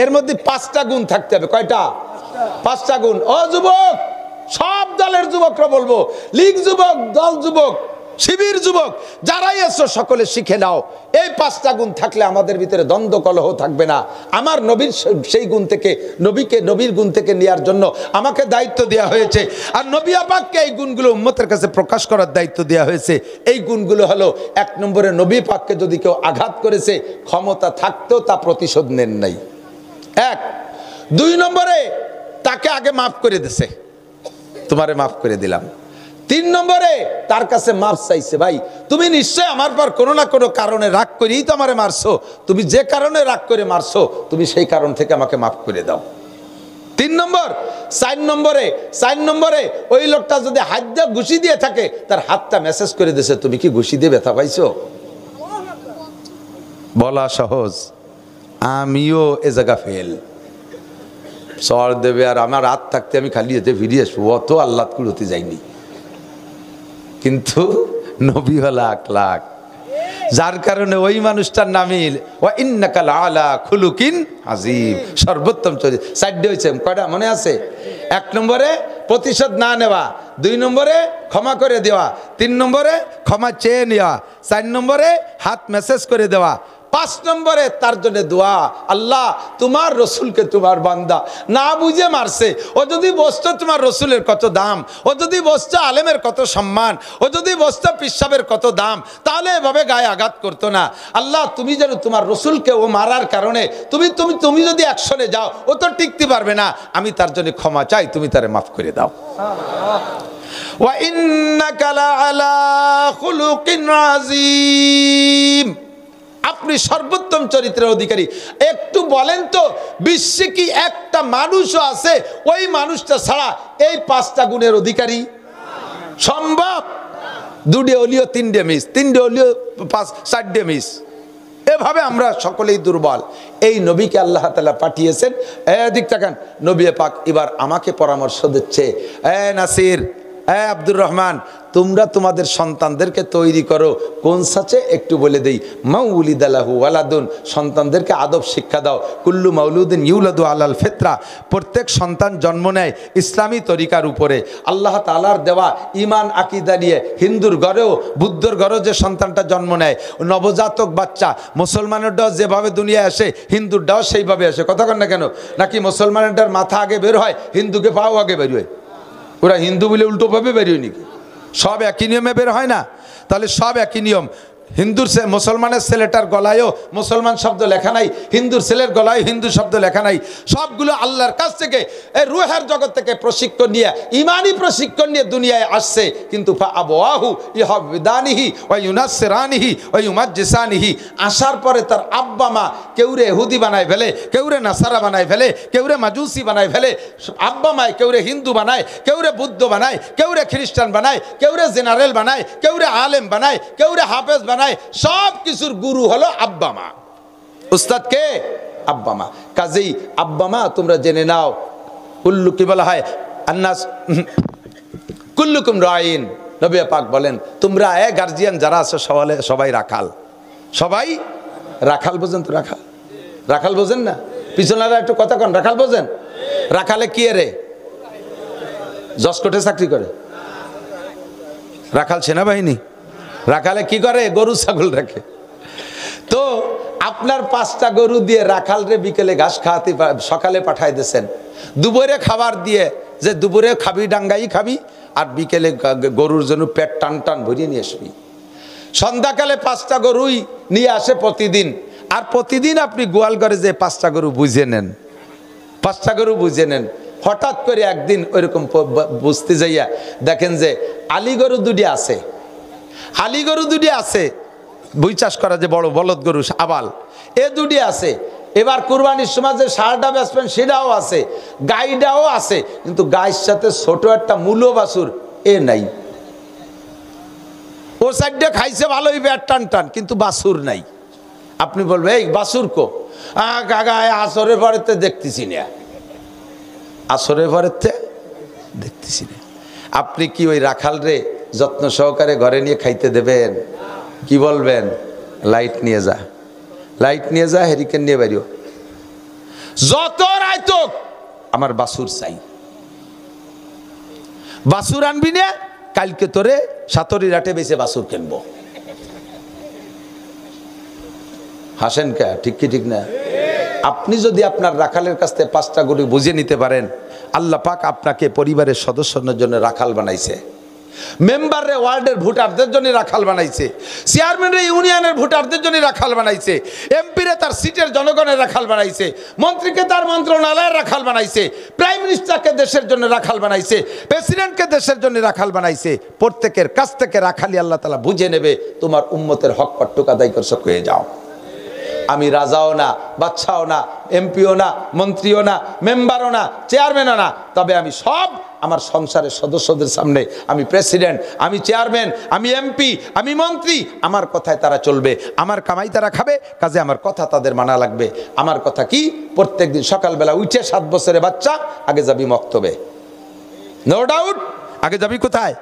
এর মধ্যে 5টা গুণ থাকতে হবে। কয়টা? 5টা গুণ। ও যুবক, সব দলের যুবকরা বলবো, লীগ যুবক, দল যুবক, শিবির যুবক, যারাই এসো সকলে শিখে নাও, এই 5টা গুণ থাকলে আমাদের ভিতরে দ্বন্দ্ব কলহ থাকবে না। আমার নবীর সেই গুণ থেকে, নবীর গুণ থেকে নেওয়ার জন্য আমাকে দায়িত্ব দেওয়া হয়েছে। আর নবী পাককে এই গুণগুলো উম্মতের কাছে প্রকাশ করার দায়িত্ব দেওয়া হয়েছে। এই গুণগুলো হলো, 1 নম্বরে নবী পাককে যদি কেউ আঘাত করেছে, ক্ষমতা থাকতেও তা প্রতিশোধ নেন নাই। 1। 2 নম্বরে তাকে আগে মাফ করে দিছে, তোমারে মাফ করে দিলাম। 3 নম্বরে তার কাছে মাফ চাইছে, ভাই তুমি নিশ্চয় আমার পর কোনো না কোনো কারণে রাগ করেই তো আমারে মারছো, তুমি যে কারণে রাগ করে মারছো তুমি সেই কারণ থেকে আমাকে মাফ করে দাও। 3 নম্বর। 4 নম্বরে ওই লোকটা যদি হাত দিয়ে ঘুষি দিয়ে থাকে, তার হাতটা মেসেজ করে দিয়েছে, তুমি কি ঘুষি দিয়ে ব্যথা পাইছো? বলা সহজ, আমিও এ জায়গা ফেল। সর দেবে আর আমার হাত থাকতে আমি খালি যেতে ফিরিয়ে আসবো, অত আল্লাহ কুলতে যাইনি। কিন্তু নবী হলো আখলাক, যার কারণে ওই মানুষটার নামে ওয়া ইন্নাকা লাআলা খুলুকিন আযীম, সর্বোত্তম চরিত্র। 4টে হয়েছে, কয়টা মনে আছে? 1 নম্বরে প্রতিশোধ না নেওয়া, 2 নম্বরে ক্ষমা করে দেওয়া, 3 নম্বরে ক্ষমা চেয়ে নেওয়া, 4 নম্বরে হাত মেসেজ করে দেওয়া, 5 নম্বরে তার জন্য দোয়া, আল্লাহ তোমার রসুলকে তোমার বান্দা না বুঝে মারছে, ও যদি বসতো তোমার রসুলের কত দাম, ও যদি বসতো আলেমের কত সম্মান, ও যদি বসতো পিসাবের কত দাম, তাহলে এভাবে গায়ে আঘাত করতো না। আল্লাহ তুমি যেন তোমার রসুলকে ও মারার কারণে তুমি তুমি তুমি যদি অ্যাকশনে যাও, ও তো টিকতে পারবে না, আমি তার জন্য ক্ষমা চাই, তুমি তারে মাফ করে দাও। ওয়া ইন্নাকা লাআলা খুলুকিন আযীম, আপনি সর্বোত্তম চরিত্রের অধিকারী। একটু বলেন তো, বিশ্বে কি একটা মানুষও আছে ওই মানুষটা ছাড়া এই 5টা গুণের অধিকারী? সম্ভব? 2টে অলিও 3টে মিস, 3টে অলিও 4টে মিস। এভাবে আমরা সকলেই দুর্বল। এই নবীকে আল্লাহ তাআলা পাঠিয়েছেন। এদিক তাকান, নবী পাক এবার আমাকে পরামর্শ দিচ্ছে, নাসির, আব্দুর রহমান, তোমরা তোমাদের সন্তানদেরকে তৈরি করো কোন সাচে একটু বলে দেই। মাউলিদালাহু ওয়ালাদুন, সন্তানদেরকে আদব শিক্ষা দাও। কুল্লু মাউলুদিন ইউলাদু আলাল ফিতরা, প্রত্যেক সন্তান জন্ম নেয় ইসলামী তরিকার উপরে। আল্লাহ তাআলার দেওয়া ঈমান আকীদা নিয়ে হিন্দুর ঘরেও বুদ্ধর ঘরেও যে সন্তানটা জন্ম নেয়, নবজাতক বাচ্চা মুসলমানেরটাও যেভাবে দুনিয়ায় আসে হিন্দুরটাও সেইভাবে আসে। কথা কন না কেন? নাকি মুসলমানেরটার মাথা আগে বের হয়, হিন্দুকে পাও আগে বের হয়? ওরা হিন্দু বলে উল্টোভাবে বেরোয় নাকি? সব একই নিয়মে বের হয় না? তাহলে সব একই নিয়ম। হিন্দুর মুসলমানের ছেলেটার গলায়ও মুসলমান শব্দ লেখা নাই, হিন্দুর ছেলের গলায় হিন্দু শব্দ লেখা নাই। সবগুলো আল্লাহর কাছ থেকে, এই রুহের জগৎ থেকে প্রশিক্ষণ নিয়ে, ইমানি প্রশিক্ষণ নিয়ে দুনিয়ায় আসছে। কিন্তু আবওয়াহু ইউহাবিদানিহি ওয়া ইউনাসসিরানিহি ওয়া ইউমাজ্জিসানিহি, আসার পরে তার আব্বা মা কেউরে ইহুদি বানায় ফেলে, কেউরে নাসারা বানায় ফেলে, কেউরে মাজুসি বানায় ফেলে। আব্বা মায় কেউরে হিন্দু বানায়, কেউরে বুদ্ধ বানায়, কেউরে খ্রিস্টান বানায়, কেউরে জেনারেল বানায়, কেউরে আলেম বানায়, কেউরে হাফেজ বানায়। সব কিছুর গুরু হলো আব্বা মা। উস্তাদ কে? আব্বা মা। কাজেই আব্বা মা তোমরা জেনে নাও, কুল্লু কি বলা হয়, আন্নাস কুল্লুকুম রাইন। নবী পাক বলেন, তোমরা গার্জিয়ান যারা আছো সবাই রাখাল। সবাই রাখাল। বোঝেন তো? রাখাল, রাখাল বোঝেন না? পিছনারা একটু কথা কন, রাখাল বোঝেন? রাখালে কি রে? জসকোটে চাকরি করে রাখাল, সেনাবাহিনী। রাখালে কি করে? গরু ছাগল রাখে। তো আপনার 5টা গরু দিয়ে রাখাল রে বিকেলে ঘাস খাওয়াতে, সকালে পাঠাই দিয়েছেন, দুপুরে খাবার দিয়ে যে দুপুরে খাবি, ডাঙ্গাই খাবি, আর বিকেলে গরুর জন্য পেট টান টান ভরিয়ে নিয়ে আসবি। সন্ধ্যাকালে 5টা গরুই নিয়ে আসে প্রতিদিন। আর প্রতিদিন আপনি গোয়াল ঘরে যে 5টা গরু বুঝে নেন, 5টা গরু বুঝে নেন। হঠাৎ করে একদিন ওইরকম বুঝতে যাইয়া দেখেন যে আলী গরু 2টি আছে, আলী গরু 2টি আছে, বই চাষ করা যে বড় বলদ গরু আবাল, এ 2টি আছে। এবার কুরবানির সময় যে সারটা বেচবেন সেটাও আছে, গাইটাও আছে, কিন্তু গায়ের সাথে ছোট একটা মূলো বাছুর এ নাই। ও সাইডটা খাইছে ভালোই পেট টান টান, কিন্তু বাছুর নাই। আপনি বলবেন এই বাছুর কো? কাকা আসরের পরেতে দেখতেছি না, আসরের পরেতে দেখতেছি না। আপনি কি ওই রাখাল রে যত্ন সহকারে ঘরে নিয়ে খাইতে দেবেন? কি বলবেন? লাইট নিয়ে যা, লাইট নিয়ে যা, হেরিকেন নিয়ে বেরিও। যত রাইত আমার বাসুর চাই। বাসুর আনবি না, কালকে তোরে সাতরি রাটে বেঁচে বাসুর কিনবো। হাসেন কে? ঠিক কি ঠিক না? আপনি যদি আপনার রাখালের কাছ থেকে 5টা গরু বুঝে নিতে পারেন, আল্লাহ পাক আপনাকে পরিবারের সদস্যদের জন্য রাখাল বানাইছে, মেম্বারে ওয়ার্ডের ভোটারদের জন্য রাখাল বানাইছে, চেয়ারম্যানের ইউনিয়নের ভোটারদের জন্য রাখাল বানাইছে, এমপিরে তার সিটের জনগণের রাখাল বানাইছে, মন্ত্রীকে তার মন্ত্রণালয়ের রাখাল বানাইছে, প্রাইম মিনিস্টারকে দেশের জন্য রাখাল বানাইছে, প্রেসিডেন্টকে দেশের জন্য রাখাল বানাইছে। প্রত্যেকের কাছ থেকে রাখালি আল্লাহ তাআলা বুঝে নেবে। তোমার উম্মতের হক কট্টুক আদায় করছো, হয়ে যাও। আমি রাজাও না, বাদশাও না, এমপিও না, মন্ত্রীও না, মেম্বারও না, চেয়ারম্যানও না, তবে আমি সব আমার সংসারের সদস্যদের সামনে আমি প্রেসিডেন্ট, আমি চেয়ারম্যান, আমি এমপি, আমি মন্ত্রী। আমার কথায় তারা চলবে, আমার কামাই তারা খাবে, কাজে আমার কথা তাদের মানা লাগবে। আমার কথা কি? প্রত্যেকদিন সকালবেলা উঠে 7 বছরের বাচ্চা আগে যাবি মক্তবে, নো ডাউট। আগে যাবি কোথায়?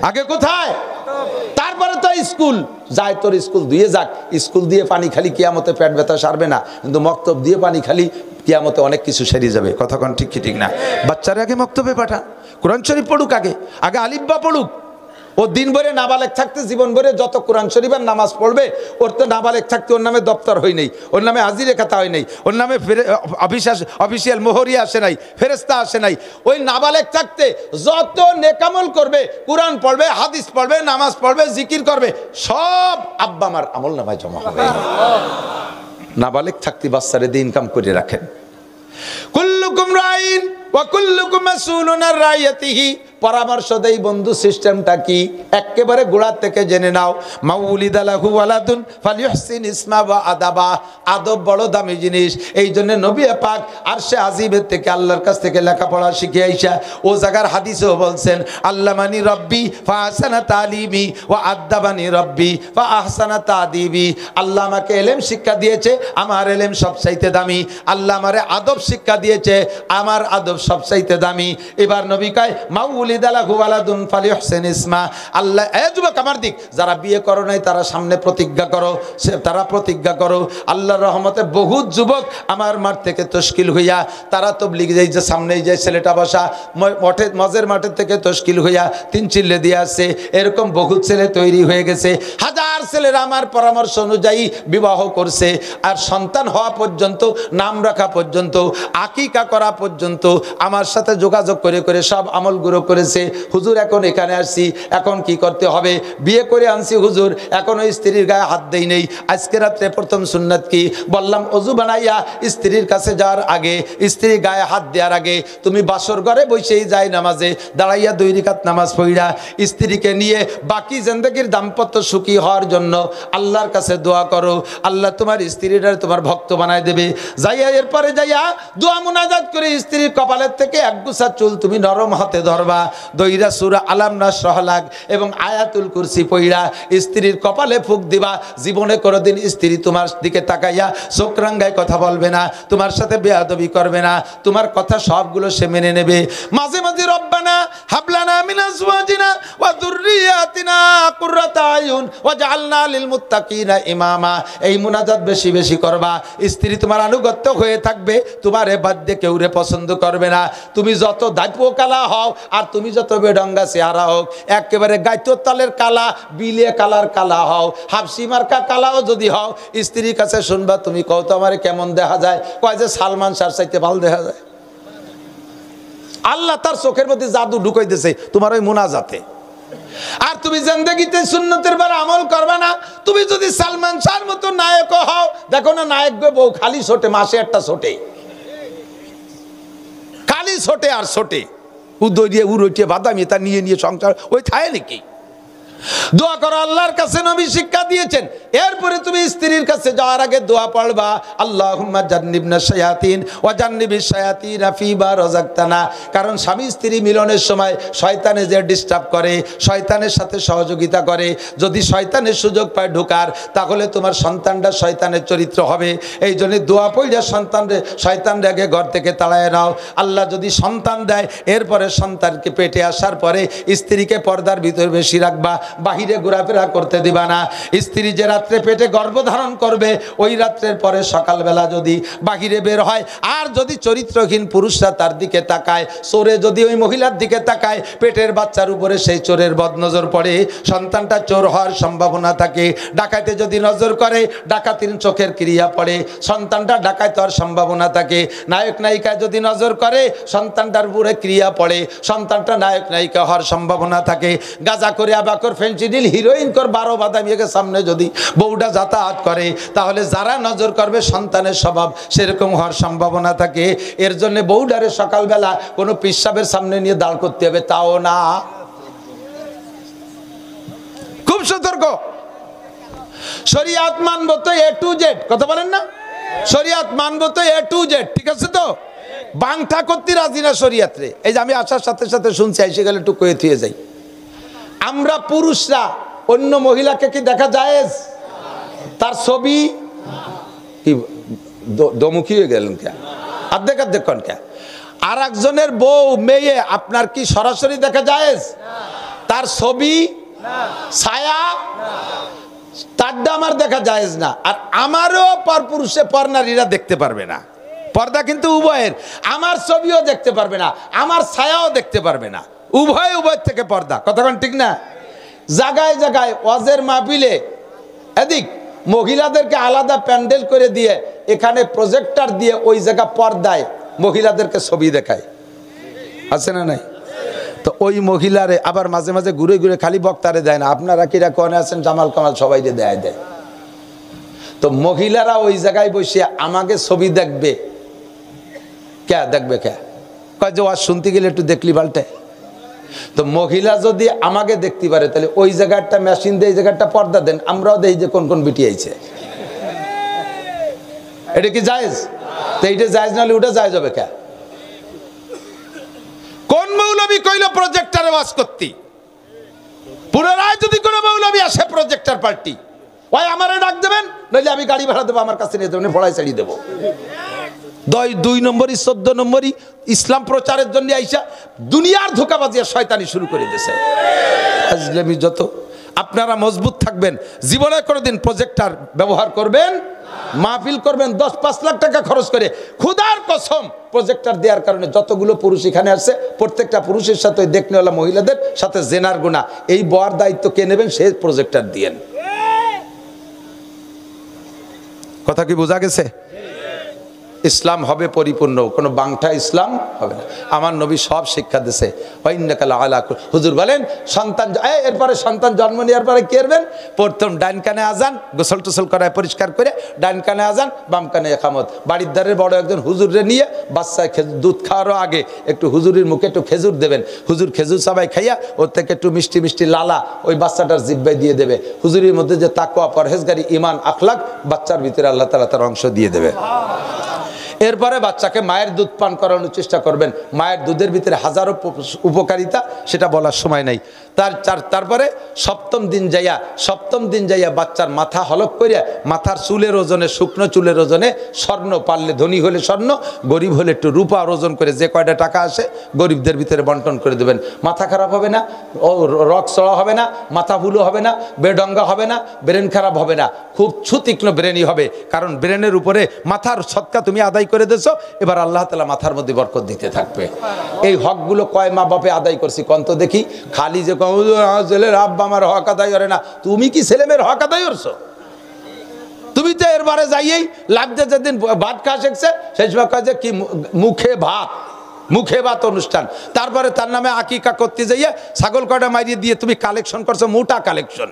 আগে কোথায়? তারপরে তো স্কুল যায়। তোর স্কুল দিয়ে যাক, স্কুল দিয়ে পানি খালি কিয়ামতে পেট ব্যথা সারবে না, কিন্তু মক্তব দিয়ে পানি খালি কিয়ামতে অনেক কিছু সেরিয়ে যাবে। কতক্ষণ ঠিক কি ঠিক না? বাচ্চারা আগে মক্তবে পাঠান, কোরআন শরীফ পড়ুক, আগে আগে আলিফ বা পড়ুক। ও দিন ভরে নাবালেক থাকতে জীবন ভরে যত কোরআন শরীফের নামাজ পড়বে, ওর তো নাবালেক থাকতে ওর নামে দপ্তর হয় নাই, ওর নামে হাজিরে খাতা হয় নাই, ওর নামে অফিসিয়াল মোহরিয়া আসে নাই, ফেরেস্তা আসে নাই। ওই নাবালেক থাকতে যত নেকামল করবে, কোরআন পড়বে, হাদিস পড়বে, নামাজ পড়বে, জিকির করবে, সব আব্বা আমার আমল নামায় জমা হবে। নাবালেক থাকতে বাচ্চারে দিয়ে ইনকাম করে রাখেন। কুল্লুকুম রাইন ওয়া কুল্লুকুম মাসউলুন আন রাইয়াতিহি। পরামর্শ দেই বন্ধু, সিস্টেমটা কি একেবারে গোড়া থেকে জেনে নাও। মাউলিদা লাহু ওয়ালাদুন ফালিহসিন ইসমা ওয়া আদাবা। আদব বড় দামি জিনিস, এই জন্য নবী পাক আরশে আজিমের থেকে আল্লাহর কাছ থেকে লেখাপড়া শিখে আইসা ও জায়গার হাদিসেও বলছেন, আল্লামানি রব্বি ফা আহসানা তালিমি ওয়া আদাবানি রব্বি ফা আহসানা তাদিবি। আল্লাহ আমাকে ইলম শিক্ষা দিয়েছে, আমার ইলম সবচাইতে দামি। আল্লাহ আমারে আদব শিক্ষা দিয়েছে, আমার আদব সবচাইতে দামি। এবার নবী কয় মাউলিদা লাহু ওয়ালাদুন ফালিহসিন ইসমা। আল্লাহ এ যুবক আমার দিক, যারা বিয়ে করো নাই তারা সামনে প্রতিজ্ঞা করো, তারা প্রতিজ্ঞা করো। আল্লাহর রহমতে বহুত যুবক আমার মাঠ থেকে তশকিল হইয়া তারা তবলিগ যাই, যে সামনেই যে ছেলেটা বসা মজের মাঠের থেকে তশকিল হইয়া 3 চিল্লে দিয়ে আসছে, এরকম বহুত ছেলে তৈরি হয়ে গেছে। হাজার ছেলেরা আমার পরামর্শ অনুযায়ী বিবাহ করছে, আর সন্তান হওয়া পর্যন্ত, নাম রাখা পর্যন্ত, আকিকা করা পর্যন্ত আমার সাথে যোগাযোগ করে করে সব আমলগুলো করেছে। হুজুর এখন এখানে আসছি, এখন কি করতে হবে? বিয়ে করে আনছি হুজুর, এখনো স্ত্রীর গায়ে হাত দেই নেই। আজকে রাত্রে প্রথম সুন্নাত কি? বললাম অজু বানাইয়া স্ত্রীর কাছে যাওয়ার আগে, স্ত্রীর গায়ে হাত দেওয়ার আগে তুমি বাসর ঘরে বসেই যাই নামাজে দাঁড়াইয়া 2 রাকাত নামাজ পড়া স্ত্রীকে নিয়ে বাকি জিন্দেগির দাম্পত্য সুখী হওয়ার জন্য আল্লাহর কাছে দোয়া করো। আল্লাহ তোমার স্ত্রীরা তোমার ভক্ত বানায় দেবে। যাইয়া এরপরে যাইয়া দোয়া মুনাজাত করে স্ত্রীর কপালের থেকে একগুছা চুল তুমি নরম হাতে ধরবা, দইরা সূরা আলাম নাশরাহ লাগ এবং আয়াতুল কুরসি পড়া স্ত্রীর কপালে ফুঁক দিবা। জীবনে কোনোদিন স্ত্রী তোমার দিকে তাকাইয়া চোখ রাঙ্গায় কথা বলবে না, তোমার সাথে বেয়াদবি করবে না, তোমার কথা সবগুলো সে মেনে নেবে। মাঝে মাঝে রব্বানা হাবলানা মিন আজওয়াজিনা ওয়া যুররিয়াতিনা কুররাতা আয়ুন ওয়াজআলনা লিল মুত্তাকিনা ইমামা। এই মুনাজাত বেশি বেশি করবা। স্ত্রী তোমার আনুগত্য হয়ে থাকবে, তোমারে বাদ দিয়ে কেউ রে পছন্দ করবে না। তুমি যত দাইপো কালা হও আর তুমি যত বেডঙ্গা চেহারা হোক, একেবারে গাইতোর তালের কালা, বিলে কালার কালা হও, হাফসি মার্কা কালাও যদি হও, স্ত্রীর কাছে শুনবা তুমি কও তো আমারে কেমন দেখা যায়? কয় যে সালমান শাহর চাইতে ভালো দেখা যায়। আল্লাহ তার চোখের মধ্যে জাদু ঢুকাই দিয়েছে তোমার ওই মুনাজাতে। আর তুমি জিন্দেগিতে সুন্নতের বার আমল করবা না। তুমি যদি সালমান শাহর মতো নায়ক হও, দেখো না নায়ক বউ খালি ছোটে, মাসে একটা ছোটে, খালি ছোটে আর ছোটে, উদয় উড়িয়ে বাদামি তা নিয়ে নিয়ে সংসার ওই থায় নাকি? দোয়া করো আল্লাহর কাছে, নবী শিক্ষা দিয়েছেন। এরপরে তুমি স্ত্রীর কাছে যাওয়ার আগে দোয়া পড়বা, আল্লাহুম্মা জান্নিবনা শায়াতিন ওয়া জান্নিবিশ শায়াতিনা ফিমা রাযাকতানা। কারণ স্বামী স্ত্রী মিলনের সময় শয়তানে যে ডিস্টার্ব করে, শয়তানের সাথে সহযোগিতা করে, যদি শয়তানের সুযোগ পায় ঢোকার, তাহলে তোমার সন্তানটা শয়তানের চরিত্র হবে। এই জন্য দোয়া পড়লে শয়তানরে আগে ঘর থেকে তাড়ায় নাও। আল্লাহ যদি সন্তান দেয়, এরপরে সন্তানকে পেটে আসার পরে স্ত্রীকে পর্দার ভিতর বেশি রাখবা, বাহিরে ঘোরাফেরা করতে দিবা না। স্ত্রী যে রাত রাত্রে পেটে গর্ভধারণ করবে, ওই রাত্রের পরে সকালবেলা যদি বাহিরে বের হয়, আর যদি চরিত্রহীন পুরুষরা তার দিকে তাকায়, চোরে যদি ওই মহিলার দিকে তাকায়, পেটের বাচ্চার উপরে সেই চোরের বদনজর পড়ে, সন্তানটা চোর হওয়ার সম্ভাবনা থাকে। ডাকাতে যদি নজর করে, ডাকাতির চোখের ক্রিয়া পড়ে, সন্তানটা ডাকাত হওয়ার সম্ভাবনা থাকে। নায়ক নায়িকা যদি নজর করে, সন্তানটার উপরে ক্রিয়া পড়ে, সন্তানটা নায়ক নায়িকা হওয়ার সম্ভাবনা থাকে। গাঁজা করে, আবাকর, ফেন্সিডিল, হিরোইন কর, 12 বাদামিকে সামনে যদি বউটা যাতায়াত করে, তাহলে যারা নজর করবে সন্তানের স্বভাব সেরকম হওয়ার সম্ভাবনা থাকে। এর জন্য বউডারে সকালবেলা কোনো পিসাবের সামনে নিয়ে দাঁড় করতে হবে, তাও না। খুব সতর্ক। শরিয়াত মানবো তো A to Z, কথা বলেন না? শরিয়াত মানবো তো A to Z, ঠিক আছে তো? বাংটা করতে রাজি না শরিয়াতে। এই যে আমি আসার সাথে সাথে শুনছি, এসে গেলে একটু কয়ে থুয়ে যাই, আমরা পুরুষরা অন্য মহিলাকে কি দেখা জায়েজ? তার ছবি কি দমুখী হয়ে গেলেন কে? অর্ধেক অর্ধেক কন কে? আর একজনের বউ মেয়ে আপনার কি সরাসরি দেখা জায়েজ? তার ছবি, ছায়া, তারটা আমার দেখা জায়েজ না। আর আমারও পর পুরুষে পর নারীরা দেখতে পারবে না। পর্দা কিন্তু উভয়ের। আমার ছবিও দেখতে পারবে না, আমার ছায়াও দেখতে পারবে না। উভয়ের থেকে পর্দা, কতক্ষণ ঠিক না? জায়গায় জায়গায় ওয়াজের মাহফিলে এদিক মহিলাদেরকে আলাদা প্যান্ডেল করে দিয়ে এখানে প্রজেক্টর দিয়ে ওই জায়গা পর্দায় মহিলাদেরকে ছবি দেখায়, আছে না নাই? তো ওই মহিলারে আবার মাঝে মাঝে ঘুরে ঘুরে খালি বক্তারে দেয় না, আপনারা কিরা কোনে আছেন জামাল কামাল সবাই দেয় দেয়। তো মহিলারা ওই জায়গায় বসে আমাকে ছবি দেখবে, কে দেখবে? কে কয় যে ওয়াজ শুনতে গেলে একটু দেখলি পাল্টে। তো মহিলা যদি আমাকে দেখতে পারে, তাহলে ওই জায়গাটা মেশিন দিয়ে এই জায়গাটা পর্দা দেন, আমরাও দেখি যে কোন কোন বিটি আইছে। এটা কি জায়েজ? তো এইটা জায়েজ না হলে ওটা জায়েজ হবে কে? কোন মৌলবী কইল প্রজেক্টরে ওয়াজ করতে? পুনরায় যদি কোনো মৌলবী আসে প্রজেক্টর পার্টি, ওই আমারে ডাক দেবেন, নইলে আমি গাড়ি ভাড়া দেবো, আমার কাছে নিয়ে দেবেন, ভড়াই ছাড়িয়ে দেবো। 2 নম্বরই 14 নম্বরই ইসলাম প্রচারের জন্য আইসা দুনিয়ার ধোকাবাজি আর শয়তানি শুরু করে দিয়েছে। আজলামি যত। আপনারা মজবুত থাকবেন, জীবনে কোনোদিন প্রজেক্টর ব্যবহার করবেন, মাহফিল করবেন 10-5 লাখ টাকা খরচ করে, খুদার কসম প্রজেক্টর দেওয়ার কারণে যতগুলো পুরুষ এখানে আসছে, প্রত্যেকটা পুরুষের সাথে দেখনেওয়ালা মহিলাদের সাথে জেনার গুনাহ। এই বয়ার দায়িত্ব কে নেবেন? সে প্রজেক্টর দিয়েন। কথা কি বোঝা গেছে? ইসলাম হবে পরিপূর্ণ, কোনো বাংটা ইসলাম হবে না। আমার নবী সব শিক্ষা দিয়েছে। হুজুর বলেন সন্তান, এরপরে সন্তান জন্ম নেওয়ার পরে কি করবেন? প্রথম ডাইন কানে আজান, গোসল টোসল করায় পরিষ্কার করে ডাইন কানে আজান, বাম কানে একামত। বাড়ির ধারের বড় একজন হুজুরে নিয়ে বাচ্চা দুধ খাওয়ারও আগে একটু হুজুরের মুখে একটু খেজুর দেবেন। হুজুর খেজুর সবাই খাইয়া ওর থেকে একটু মিষ্টি মিষ্টি লালা ওই বাচ্চাটার জিব্বায় দিয়ে দেবে। হুজুরের মধ্যে যে তাকওয়া, পরহেজগারি, ঈমান, আখলাক বাচ্চার ভিতরে আল্লাহ তাআলা তার অংশ দিয়ে দেবে। এরপরে বাচ্চাকে মায়ের দুধ পান করানোর চেষ্টা করবেন। মায়ের দুধের ভিতরে হাজারো উপকারিতা, সেটা বলার সময় নাই। তারপরে সপ্তম দিন যাইয়া বাচ্চার মাথা হলক করিয়া মাথার চুলের ওজনে, শুকনো চুলের ওজনে স্বর্ণ, পারলে ধনী হলে স্বর্ণ, গরিব হলে একটু রূপা ওজন করে যে কয়টা টাকা আসে গরিবদের ভিতরে বন্টন করে দেবেন। মাথা খারাপ হবে না, রক চড়া হবে না, মাথা ভুলো হবে না, বেডঙ্গা হবে না, ব্রেন খারাপ হবে না, খুব সুতীক্ষ্ণ ব্রেনই হবে। কারণ ব্রেনের উপরে মাথার সৎকা তুমি আদায় করে দিয়েছো, এবার আল্লাহ তাআলা মাথার মধ্যে বরকত দিতে থাকবে। এই হকগুলো কয় মা বাপে আদায় করছি কন্ত দেখি? খালি যে ছেলের আব্বা আমার হক আদায় করে না, তুমি কি ছেলে মেয়ের হক আদায় করছো? তুমি তো এরবারে যাইয়েই লাগছে, যেদিন ভাত খাওয়া শিখছে সেই সময় কয় যে কি মুখে ভাত অনুষ্ঠান। তারপরে তার নামে আকিকা করতে যাইয়ে ছাগল কয়টা মারিয়ে দিয়ে তুমি কালেকশন করছো, মোটা কালেকশন।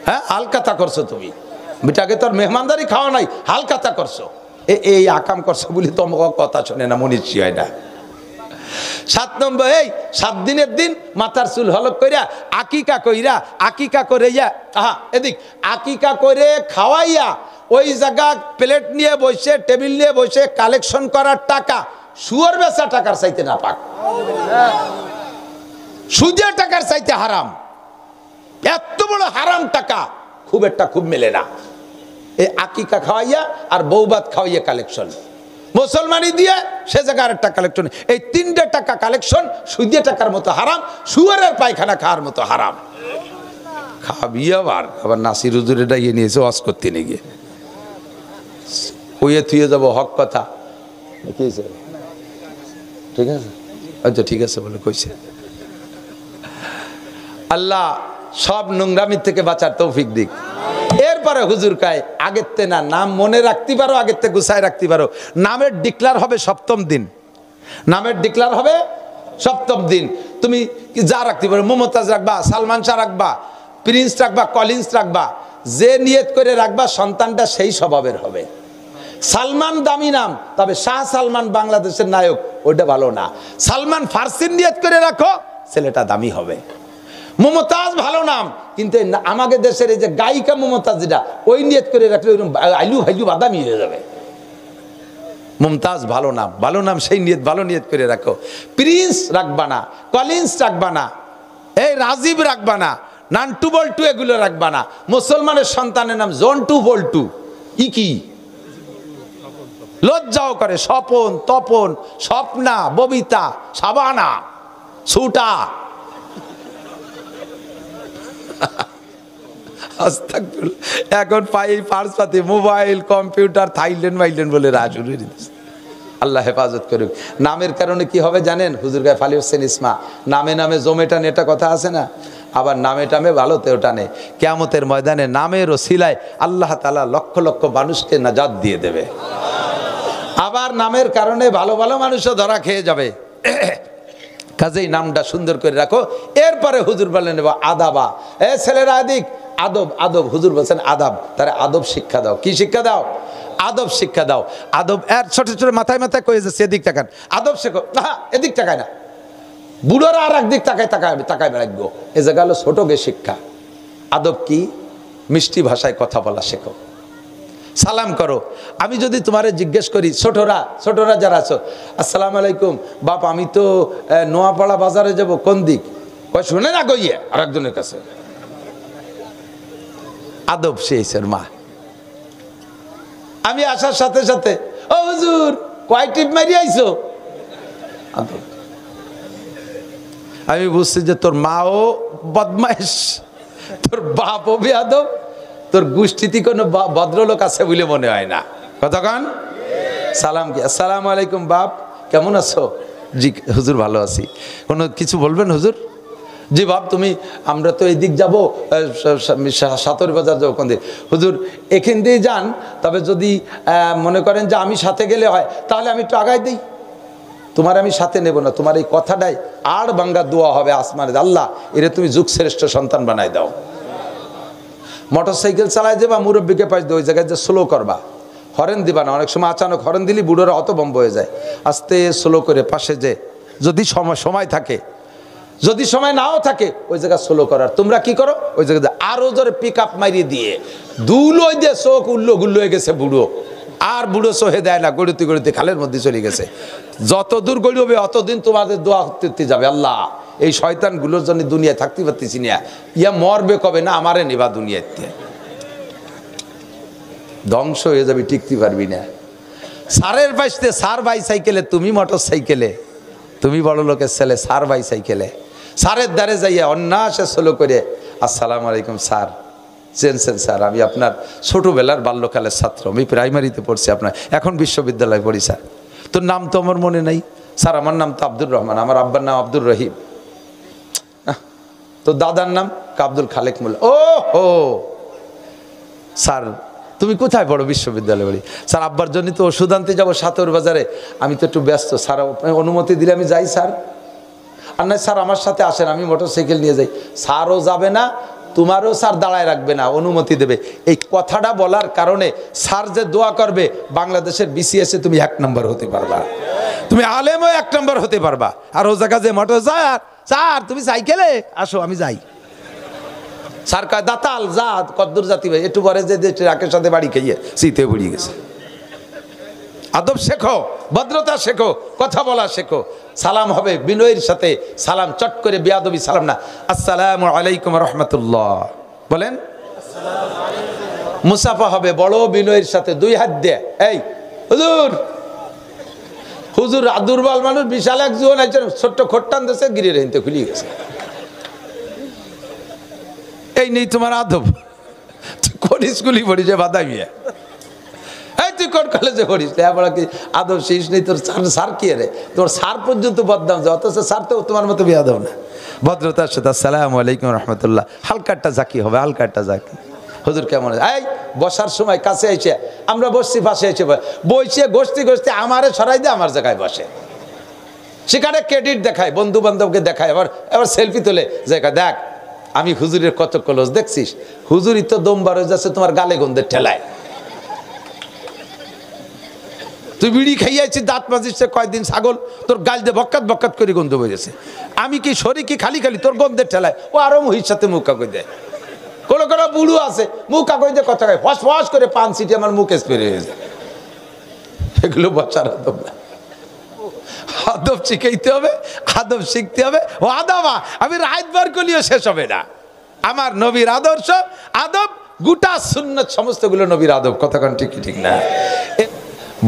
হ্যাঁ, হালকাতা করছো তুমি, বেটাকে তোর মেহমানদারি খাওয়া নাই, হালকাতা করছো। এই আকাম করছো বলি তোমার কথা শোনে না, মনীষী হয় না। 7 নম্বর, এই 7 দিনের দিন মাথার চুল হলক কইরা আকিকা করাইয়া এদিক আকিকা করে খাওয়াইয়া ওই জায়গা প্লেট নিয়ে বসে, টেবিল নিয়ে বসে কালেকশন করার টাকা সুয়ার বেচা টাকার চাইতে না পাক, সুদের টাকার চাইতে হারাম। এত বড় হারাম টাকা খুব মেলে না। এই আকিকা খাওয়াইয়া আর বৌবাত খাওয়াইয়া কালেকশন, মুসলমানি দিয়ে সে জায়গায় আরেকটা কালেকশন। এই 3টে টাকা কালেকশন সুদের টাকার মতো হারাম, সুয়ারের পায়খানা খাওয়ার মতো হারাম। খাবি আবার নাসির হুজুরে ডাইয়ে নিয়েছে ওয়াজ করতে নিয়ে গিয়ে কইয়ে থুয়ে যাবো হক কথা কি হয়েছে ঠিক আছে আচ্ছা ঠিক আছে বলে কইছে আল্লাহ সব নোংরামি থেকে বাঁচার তৌফিক দিক এরপরে হুজুর কয় আগের তে না নাম মনে রাখতে পারো আগের তে গুছায় রাখতে পারো নামের ডিক্লার হবে সপ্তম দিন নামের ডিক্লার হবে সপ্তম দিন তুমি যা রাখতে পারো মমতাজ রাখবা সালমান শাহ রাখবা প্রিন্স রাখবা কলিন্স রাখবা যে নিয়ত করে রাখবা সন্তানটা সেই স্বভাবের হবে সালমান দামি নাম তবে শাহ সালমান বাংলাদেশের নায়ক ওইটা ভালো না সালমান ফার্সির নিয়ত করে রাখো ছেলেটা দামি হবে মমতাজ ভালো নাম কিন্তু আমাদের দেশের এই যে গায়িকা মমতাজ যেটা ওই নিয়ত করে রাখলে ওইরকম আইলু হাইলু বাদামি হয়ে যাবে মুমতাজ ভালো নাম সেই নিয়ত ভালো নিয়ত করে রাখো প্রিন্স রাখবা না কলিন্স রাখবা না এই রাজীব রাখবা না নান্টু বল্টু এগুলো রাখবা না মুসলমানের সন্তানের নাম জন্টু বল্টু কি লজ্জাও করে স্বপন তপন স্বপ্না ববিতা সাবানা সুটা এখন পাই পার্স পাতি মোবাইল কম্পিউটার থাইল্যান্ড বলে রাজুরি আল্লাহ হেফাজত করুক নামের কারণে কি হবে জানেন হুজুর গায়ে ফালি হোসেন ইসমা নামে নামে জমে টানে এটা কথা আছে না আবার নামে টামে ভালোতেও টানে কিয়ামতের ময়দানে নামের ওসিলায় আল্লাহ তাআলা লক্ষ লক্ষ মানুষকে নাজাত দিয়ে দেবে আবার নামের কারণে ভালো ভালো মানুষও ধরা খেয়ে যাবে কাজেই নামটা সুন্দর করে রাখো এরপরে হুজুর বলেন আদাবা এ ছেলেরা আদিক আদব হুজুর বলছেন আদাব তারা আদব শিক্ষা দাও কি শিক্ষা দাও আদব শিক্ষা দাও আদব এর ছোট ছোট মাথায় মাথায় কয়ে যাচ্ছে এদিক তাকান আদব শেখো না এদিক তাকায় না বুড়োরা আর একদিক তাকায় বেড়াইব এ জায়গা হলো ছোটকে শিক্ষা আদব কি মিষ্টি ভাষায় কথা বলা শেখো সালাম করো আমি যদি তোমারে জিজ্ঞেস করি ছোটরা যারা আছো আসসালামু আলাইকুম বাপ আমি তো নোয়াপাড়া বাজারে যাব কোন দিক কয় শুনে না গইয়ে আরেকজনের কাছে আদব শেষের মা আমি আসার সাথে সাথে ও হুজুর কয় টিপ মারি আইছো আদব আমি বুঝছি যে তোর মাও বদমাইশ তোর বাপও বেয়াদব তোর গোষ্ঠীতে কোনো ভদ্রলোক আছে বলে মনে হয় না কতক্ষণ সালাম কি আসসালামু আলাইকুম বাপ কেমন আছো জি হুজুর ভালো আছি কোনো কিছু বলবেন হুজুর জি বাপ তুমি আমরা তো এদিক যাবো সাতর বাজার যাবো কোন দিক হুজুর এখান দিয়ে যান তবে যদি মনে করেন যে আমি সাথে গেলে হয় তাহলে আমি একটু আগাই দিই তোমার আমি সাথে নেব না তোমার এই কথাটাই আর বাঙ্গা দোয়া হবে আসমানে আল্লাহ এরে তুমি যুগ শ্রেষ্ঠ সন্তান বানাই দাও মোটরসাইকেল চালায় যে বা মুরব্বীকে পাশ দিয়ে ওই জায়গায় যে স্লো করবা হরেন দিবা না অনেক সময় আচানক হরেন দিলি বুড়োরা হতভম্ব হয়ে যায় আস্তে স্লো করে পাশে যে যদি সময় থাকে যদি সময় নাও থাকে ওই জায়গা স্লো করার তোমরা কি করো ওই জায়গায় আরো জোরে পিক আপ মারিয়ে দিয়ে দুলোই দিয়ে চোখ গুল্লো হয়ে গেছে বুড়ো আর বুড়ো সহে দেয় না গড়িতে খালের মধ্যে চলে গেছে যত দূর গড়িবে অতদিন তোমাদের দোয়া করতে যাবে আল্লাহ এই শয়তানগুলোর জন্য দুনিয়ায় থাকতে পারতেছি না ইয়া মরবে কবে না আমারে নেবা দুনিয়াতে ধ্বংস হয়ে যাবে টিকতে পারবি না সারের পাশে সার বাইসাইকেলে তুমি মোটর সাইকেলে তুমি বড় লোকের ছেলে সার বাইসাইকেলে সারের দ্বারে যাইয়া অন্যাসে স্লো করে আসসালামু আলাইকুম স্যার চেনছেন স্যার আমি আপনার ছোটোবেলার বাল্যকালের ছাত্র আমি প্রাইমারিতে পড়ছি আপনার এখন বিশ্ববিদ্যালয়ে পড়ি স্যার তোর নাম তো আমার মনে নাই স্যার আমার নাম তো আব্দুর রহমান আমার আব্বার নাম আব্দুর রহিম তো দাদার নাম আব্দুল খালেক মোল্লা ও হো স্যার তুমি কোথায় পড়ো বিশ্ববিদ্যালয়ে পড়ি স্যার আব্বার জন্য তো ওষুধ আনতে যাবো সাতর বাজারে আমি তো একটু ব্যস্ত স্যার অনুমতি দিলে আমি যাই স্যার আর নয় স্যার আমার সাথে আসেন আমি মোটরসাইকেল নিয়ে যাই স্যারও যাবে না তোমারও স্যার দাঁড়ায় রাখবে না অনুমতি দেবে এই কথাটা বলার কারণে স্যার যে দোয়া করবে বাংলাদেশের বিসিএসে তুমি 1 নম্বর হতে পারবা তুমি আলেমও 1 নম্বর হতে পারবা আর ও জায়গা যে মোটর স্যার তুমি সাইকেলে আসো আমি যাই স্যার কয় দাতাল যা কদ্দুর জাতি ভাই একটু পরে যে ট্রাকের সাথে বাড়ি খেয়ে শীতে পড়িয়ে গেছে আদব শেখো ভদ্রতা শেখো কথা বলা শেখো সালাম হবে বিনয়ের সাথে সালাম চট করে বেয়াদবি সালাম না আসসালামু আলাইকুম রহমতুল্লাহ বলেন মুসাফা হবে বড় বিনয়ের সাথে 2 হাত দিয়ে এই হুজুর দুর্বল মানুষ বিশাল এক জীবন আছে ছোট্ট খোট্টান দেশে গিরে রহিতে খুলিয়ে গেছে এই নেই তোমার আদব। তুই কোন স্কুলই পড়িস বাদামিয়া? এই তুই কোন কলেজে পড়িস? আমরা কি আদব শিস নেই? তোর স্যার কি রে? তোর স্যার পর্যন্ত বদনাম যায়, অথচ স্যার তো তোমার মতো বেয়াদব না। ভদ্রতার সাথে আসসালামু আলাইকুম রহমতুল্লাহ, হালকাটা জাকি হবে, হালকাটা জাকি। হুজুর কেমন আছে? এই বসার সময় কাছে এসে আমরা বসছি, পাশে এসে বসে গোষ্ঠী গোষ্ঠী আমারে সরাই দিয়ে আমার জায়গায় বসে, সেখানে ক্রেডিট দেখায়, বন্ধু বান্ধবকে দেখায়, আবার সেলফি তোলে, জায়গা দেখ আমি হুজুরের কত ক্লোজ দেখছিস। হুজুরই তো দম বার হয়ে যাচ্ছে তোমার গালে গন্ধের ঠেলায়। তুই বিড়ি খাইয়াছিস, দাঁত মাজিস কয়েকদিন, ছাগল তোর গাল দিয়ে বক্কাত বক্কাত করে গন্ধ বেরিয়েছে। আমি কি শরীর কি খালি খালি তোর গন্ধের ঠেলায়? ও আরো মহির সাথে মুখ কাকই দেয়। কোনো কোনো বুড়ো আছে মুখ কাকই দিয়ে কথা খায়, ফস ফস করে পান সিটি আমার মুখ স্প্রে হয়ে যায়। এগুলো বসার আদব না। আদব শিখাইতে হবে, আদব শিখতে হবে। ও আদবা আমি রাত বার করলেও শেষ হবে না। আমার নবীর আদর্শ, আদব, গোটা সুন্নাত সমস্তগুলো নবীর আদব। কথাক্ষণ ঠিক ঠিক না?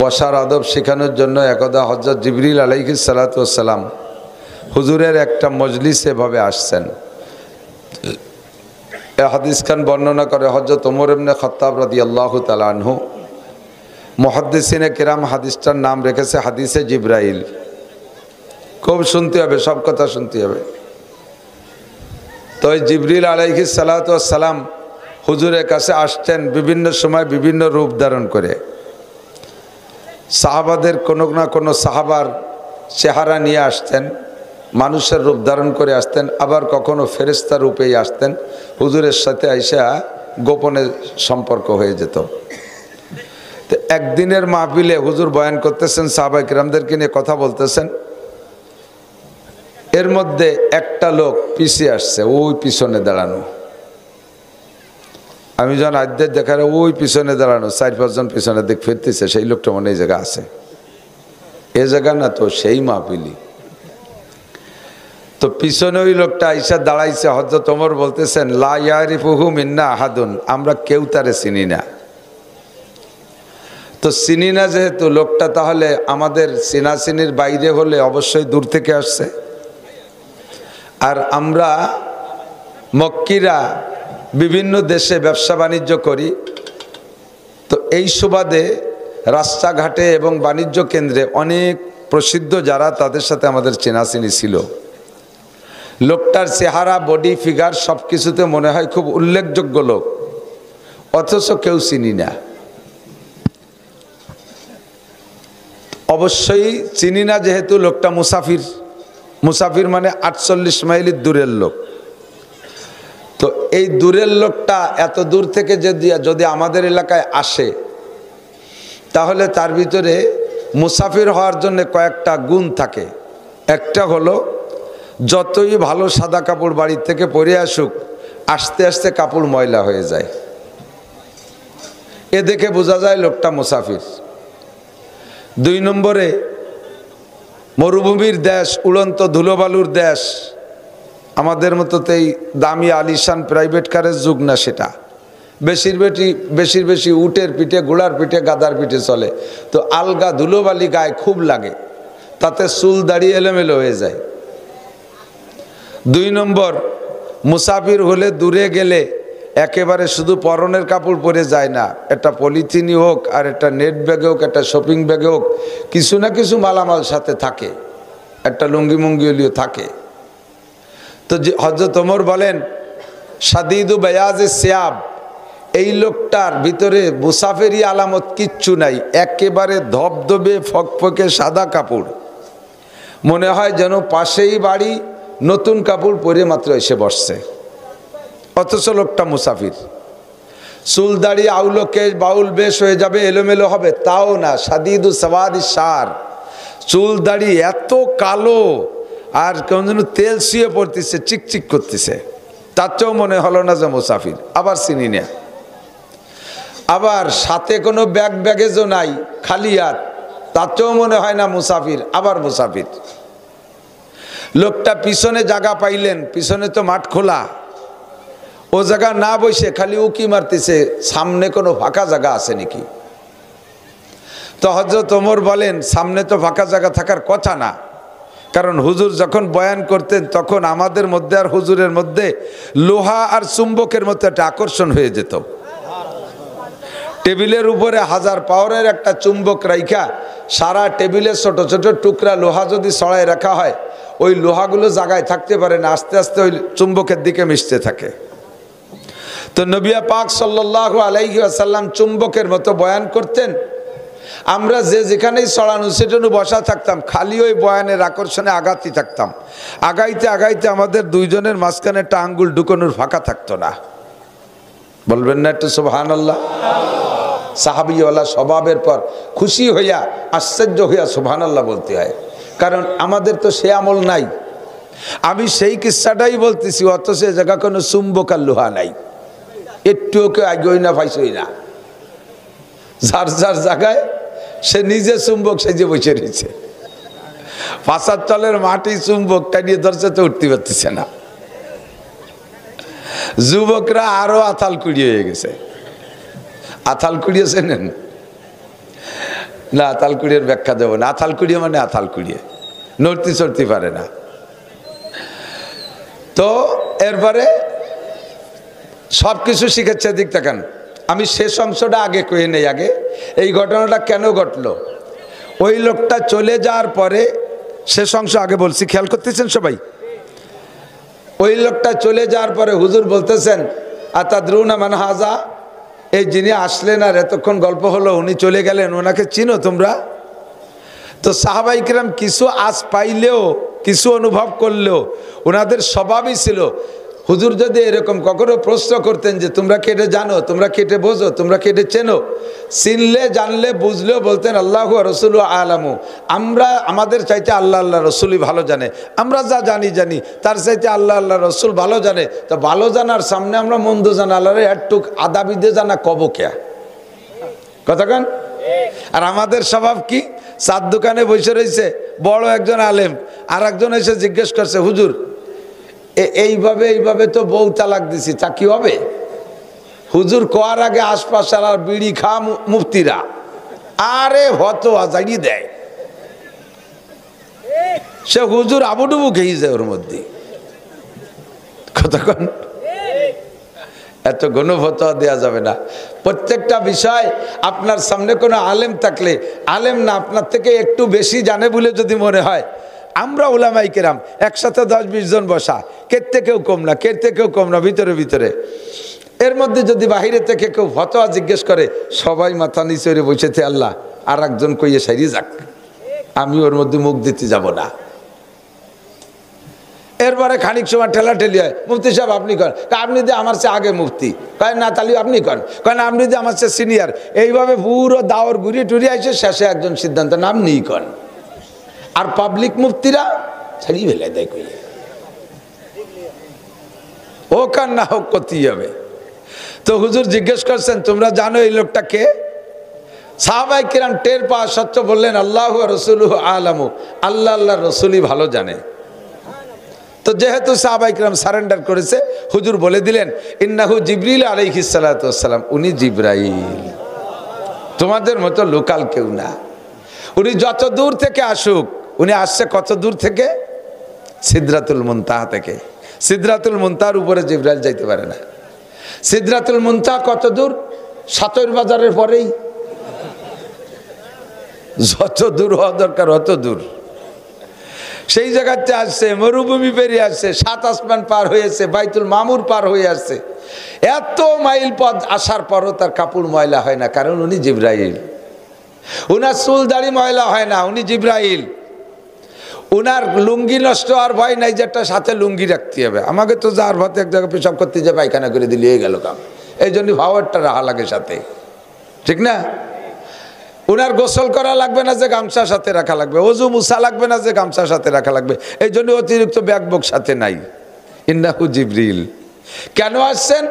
বসার আদব শেখানোর জন্য একদা হযরত জিবরিল আলাইহিস সালাতু ওয়াস সালাম হুজুরের একটা মজলিসে এভাবে আসছেন। এই হাদিস খান বর্ণনা করে হযরত ওমর ইবনে খাত্তাব রাদিয়াল্লাহু তাআলা আনহু। মুহাদ্দিসিনে কিরাম হাদিসটার নাম রেখেছে হাদিসে জিবরাইল। খুব শুনতে হবে, সব কথা শুনতে হবে। তো এই জিবরিল আলাইহিস সালাতু ওয়াস সালাম হুজুরের কাছে আসতেন বিভিন্ন সময় বিভিন্ন রূপ ধারণ করে। সাহাবাদের কোনো না কোনো সাহাবার চেহারা নিয়ে আসতেন, মানুষের রূপ ধারণ করে আসতেন, আবার কখনো ফেরেশতা রূপেই আসতেন। হুজুরের সাথে আইসা গোপনে সম্পর্ক হয়ে যেত। তো একদিনের মাহফিলে হুজুর বয়ান করতেছেন, সাহাবায়ে কিরামদেরকে নিয়ে কথা বলতেছেন। এর মধ্যে একটা লোক পিছিয়ে আসছে, ওই পিছনে দাঁড়ানো। আমি যখন আদ্যের দেখার ওই পিছনে দাঁড়ানো, 4-5 জন পিছনে দিক ফিরতেছে, সেই লোকটা মনে এই জায়গা আছে। এ জায়গা না তো সেই মাহফিলি। তো পিছনে ওই লোকটা আইসা দাঁড়াইছে। হযরত ওমর বলতেছেন, লা ইয়ারিফুহু মিন্না আহাদুন, আমরা কেউ তারে চিনি না। তো চিনি না যেহেতু লোকটা, তাহলে আমাদের চিনাচিনির বাইরে হলে অবশ্যই দূর থেকে আসছে। আর আমরা মক্কিরা বিভিন্ন দেশে ব্যবসা বাণিজ্য করি, তো এই সুবাদে রাস্তাঘাটে এবং বাণিজ্য কেন্দ্রে অনেক প্রসিদ্ধ যারা, তাদের সাথে আমাদের চেনাচিনি ছিল। লোকটার চেহারা, বডি ফিগার সব কিছুতে মনে হয় খুব উল্লেখযোগ্য লোক, অথচ কেউ চিনি না। অবশ্যই চিনি না যেহেতু লোকটা মুসাফির। মুসাফির মানে 48 মাইলের দূরের লোক। তো এই দূরের লোকটা এত দূর থেকে যদি আমাদের এলাকায় আসে, তাহলে তার ভিতরে মুসাফির হওয়ার জন্য কয়েকটা গুণ থাকে। একটা হলো, যতই ভালো সাদা কাপড় বাড়ির থেকে পরে আসুক, আস্তে আস্তে কাপড় ময়লা হয়ে যায়। এ দেখে বোঝা যায় লোকটা মুসাফির। 2 নম্বরে, মরুভূমির দেশ, উড়ন্ত ধুলোবালুর দেশ, আমাদের মতোতেই দামি আলিশান প্রাইভেট কারের যুগ না সেটা। বেশির বেশি উটের পিঠে, ঘোড়ার পিঠে, গাদার পিঠে চলে। তো আলগা ধুলোবালি গায়ে খুব লাগে, তাতে চুল দাড়ি এলোমেলো হয়ে যায়। 2 নম্বর, মুসাফির হলে দূরে গেলে একেবারে শুধু পরনের কাপড় পরে যায় না, একটা পলিথিনই হোক, আর একটা নেট ব্যাগে হোক, একটা শপিং ব্যাগে হোক, কিছু না কিছু মালামাল সাথে থাকে, একটা লুঙ্গি মুঙ্গিও থাকে। তো হযরত ওমর বলেন, শাদীদু বায়াজে সিয়াব, এই লোকটার ভিতরে মুসাফিরি আলামত কিচ্ছু নাই, একেবারে ধবধবে ফকফকে সাদা কাপড়, মনে হয় যেন পাশেই বাড়ি, নতুন কাপড় পরে মাত্র এসে বসছে, অথচ লোকটা মুসাফির। চুল দাড়ি আউলো কেশ বাউল বেশ হয়ে যাবে, এলোমেলো হবে, তাও না। শাদীদু সাওয়াদি শার, চুল দাড়ি এত কালো আর কেমন যেন তেল শুয়ে পড়তেছে, চিকচিক করতেছে, তার চেয়েও মনে হলো না যে মুসাফির। আবার চিনি না। আবার সাথে কোনো ব্যাগেজও নাই, খালি হাত, তার চেয়েও মনে হয় না মুসাফির, আবার মুসাফির। লোকটা পিছনে জায়গা পাইলেন, পিছনে তো মাঠ খোলা, ও জায়গা না বসে খালি উকি মারতেছে, সামনে কোনো ফাঁকা জায়গা আছে নাকি। তো হযরত ওমর বলেন, সামনে তো ফাঁকা জায়গা থাকার কথা না, কারণ হুজুর যখন বয়ান করতেন তখন আমাদের মধ্যে আর হুজুরের মধ্যে লোহা আর চুম্বকের মধ্যে একটা আকর্ষণ হয়ে যেত। টেবিলের উপরে 1000 পাওয়ারের একটা চুম্বক রাইখা সারা টেবিলের ছোট ছোট টুকরা লোহা যদি ছড়ায় রাখা হয়, ওই লোহাগুলো জায়গায় থাকতে পারে না, আস্তে আস্তে ওই চুম্বকের দিকে মিশতে থাকে। তো নবী পাক সাল্লাল্লাহু আলাইহি ওয়াসাল্লাম চুম্বকের মতো বয়ান করতেন। আমরা যে যেখানেই ছড়ানো সেখানে বসা থাকতাম, খালি ওই বয়ানের আকর্ষণে আগাতে থাকতাম। আগাইতে আগাইতে আমাদের দুইজনের মাঝখানে একটা আঙ্গুল ঢুকানোর ফাঁকা থাকতো না। বলবেন না একটু সুবহানাল্লাহ? সাহাবীওয়ালা স্বভাবের পর খুশি হইয়া আশ্চর্য হইয়া সুবহানাল্লাহ বলতে হয়, কারণ আমাদের তো সে আমল নাই। আমি সেই কিস্সাটাই বলতেছি, অথচ সে জায়গা কোনো চুম্বক আর লোহা নাই, একটুও কেউ আগেই না পাইছই না। যার যার জায়গায় সে নিজে চুম্বক সেজে বসে রয়েছে। পাশার তলের মাটি চুম্বকটা নিয়ে ধরছে তো উঠতে পারতেছে না। যুবকরা আরো আতাল কুড়িয়ে হয়ে গেছে। আতাল কুড়িয়েছে নেন না, আতাল কুড়িয়ে ব্যাখ্যা দেবো না। আতাল কুড়িয়ে মানে আতাল কুড়িয়ে নড়তে চড়তে পারে না। তো এরপরে সবকিছু শিখেছে। দিক তাকান, আমি শেষ অংশটা আগে কয়ে নেই। আগে এই ঘটনাটা কেন ঘটলো, ওই লোকটা চলে যাওয়ার পরে শেষ অংশ আগে বলছি, খেয়াল করতেছেন সবাই? ওই লোকটা চলে যাওয়ার পরে হুজুর বলতেছেন, আতাদরুনা মান হাজা, এই যিনি আসলেন আর এতক্ষণ গল্প হলো উনি চলে গেলেন, ওনাকে চিনো তোমরা? তো সাহাবাই কিরাম কিছু আজ পাইলেও কিছু অনুভব করলেও ওনাদের স্বভাবই ছিল, হুজুর যদি এরকম কখনো প্রশ্ন করতেন যে তোমরা কেটে জানো, তোমরা কেটে বোঝো, তোমরা কেটে চেনো, চিনলে জানলে বুঝলেও বলতেন আল্লাহু রসুল আলামু, আমরা আমাদের চাইতে আল্লাহ আল্লাহ রসুলই ভালো জানে, আমরা যা জানি জানি তার চাইতে আল্লাহ আল্লাহ রসুল ভালো জানে। তো ভালো জানার সামনে আমরা মন্দ জানা আল্লাহর একটু আদাবিদে জানা কব কেয়া কথা কান। আর আমাদের স্বভাব কি, চার দোকানে বসে রয়েছে বড় একজন আলেম, আর একজন এসে জিজ্ঞেস করছে, হুজুর এইভাবে এইভাবে তো বউ তালাক দিছি, তা কি হবে? হুজুর কোয়ার আগে আশপাশের আর বিড়ি খা মুফতিরা আরে হতো জাগিয়ে দেয়, সে হুজুর আবুডুবু খেয়ে যায় ওর মধ্যে। কতক্ষণ এত গণফতোয়া দেওয়া যাবে না। প্রত্যেকটা বিষয় আপনার সামনে কোনো আলেম থাকলে, আলেম না আপনার থেকে একটু বেশি জানে বলে যদি মনে হয়, আমরা উলামায়ে কেরাম একসাথে 10-20 জন বসা, কেতে কেউ কম না, কেতে কেউ কম না, ভিতরে ভিতরে এর মধ্যে যদি বাহিরে থেকে কেউ ফতোয়া জিজ্ঞেস করে, সবাই মাথা নিচে বসেছে, আল্লাহ আর একজন কইয়ে সারিয়ে যাক, আমি ওর মধ্যে মুখ দিতে যাব না। এরপরে খানিক সময় ঠেলাঠেলি হয়, মুফতি সাহেব আপনি করেন, আপনি দিয়ে আমার চেয়ে আগে মুফতি, কয় না তাহলে আপনি করেন, কয় না আপনি দিয়ে আমার চেয়ে সিনিয়র। এইভাবে পুরো দাওয়ার ঘুরিয়ে টুরিয়ে আসে, শেষে একজন সিদ্ধান্ত নাম নিই করেন। আর পাবলিক মুফতিরা ছাড়িয়ে ফেলে দেয়, কইয়ে ও কার না হোক করতেই হবে। তো হুজুর জিজ্ঞেস করছেন, তোমরা জানো এই লোকটা কে? সাহাবায়ে কেরাম টের পাওয়া সত্য বললেন, আল্লাহু রাসূলুহু আলামু, আল্লাহ আল্লাহ রসুলই ভালো জানে। তো যেহেতু সাহাবায়ে কেরাম সারেন্ডার করেছে, হুজুর বলে দিলেন, ইন্নাহু জিবরিল আলাইহিস সালাতু ওয়াসসালাম, উনি জিবরাইল, তোমাদের মতো লোকাল কেউ না। উনি যত দূর থেকে আসুক, উনি আসছে কত দূর থেকে? সিদরাতুল মুনতাহা থেকে। সিদরাতুল মুনতাহার উপরে জিবরাইল যাইতে পারে না। সিদরাতুল মুনতাহা কত দূর? সাতর বাজারের পরেই, যত দূর হওয়া দরকার অত দূর। সেই জায়গাতে আসছে, মরুভূমি পেরিয়ে আসছে, 7 আসমান পার হয়েছে, বাইতুল মামুর পার হয়ে আসছে। এত মাইল পথ আসার পরও তার কাপড় ময়লা হয় না, কারণ উনি জিবরাইল। উনার চুল দাড়ি ময়লা হয় না, উনি জিবরাইল। উনার লুঙ্গি নষ্ট হওয়ার ভয় নাই, যেটা সাথে লুঙ্গি রাখতে হবে। আমাকে তো যার ভাতে এক জায়গায় পেশাব করতে যে পায়খানা করে দিলে গেল কাম, এই জন্য ভাওয়ারটা রাহা লাগে সাথে, ঠিক না? উনার গোসল করা লাগবে না যে গামছার সাথে রাখা লাগবে, ওযু মুসা লাগবে না যে গামছার সাথে রাখা লাগবে, এই জন্য অতিরিক্ত ব্যাগ বুক সাথে নাই। ইন্নাহু জিবরিল। কেন আসছেন?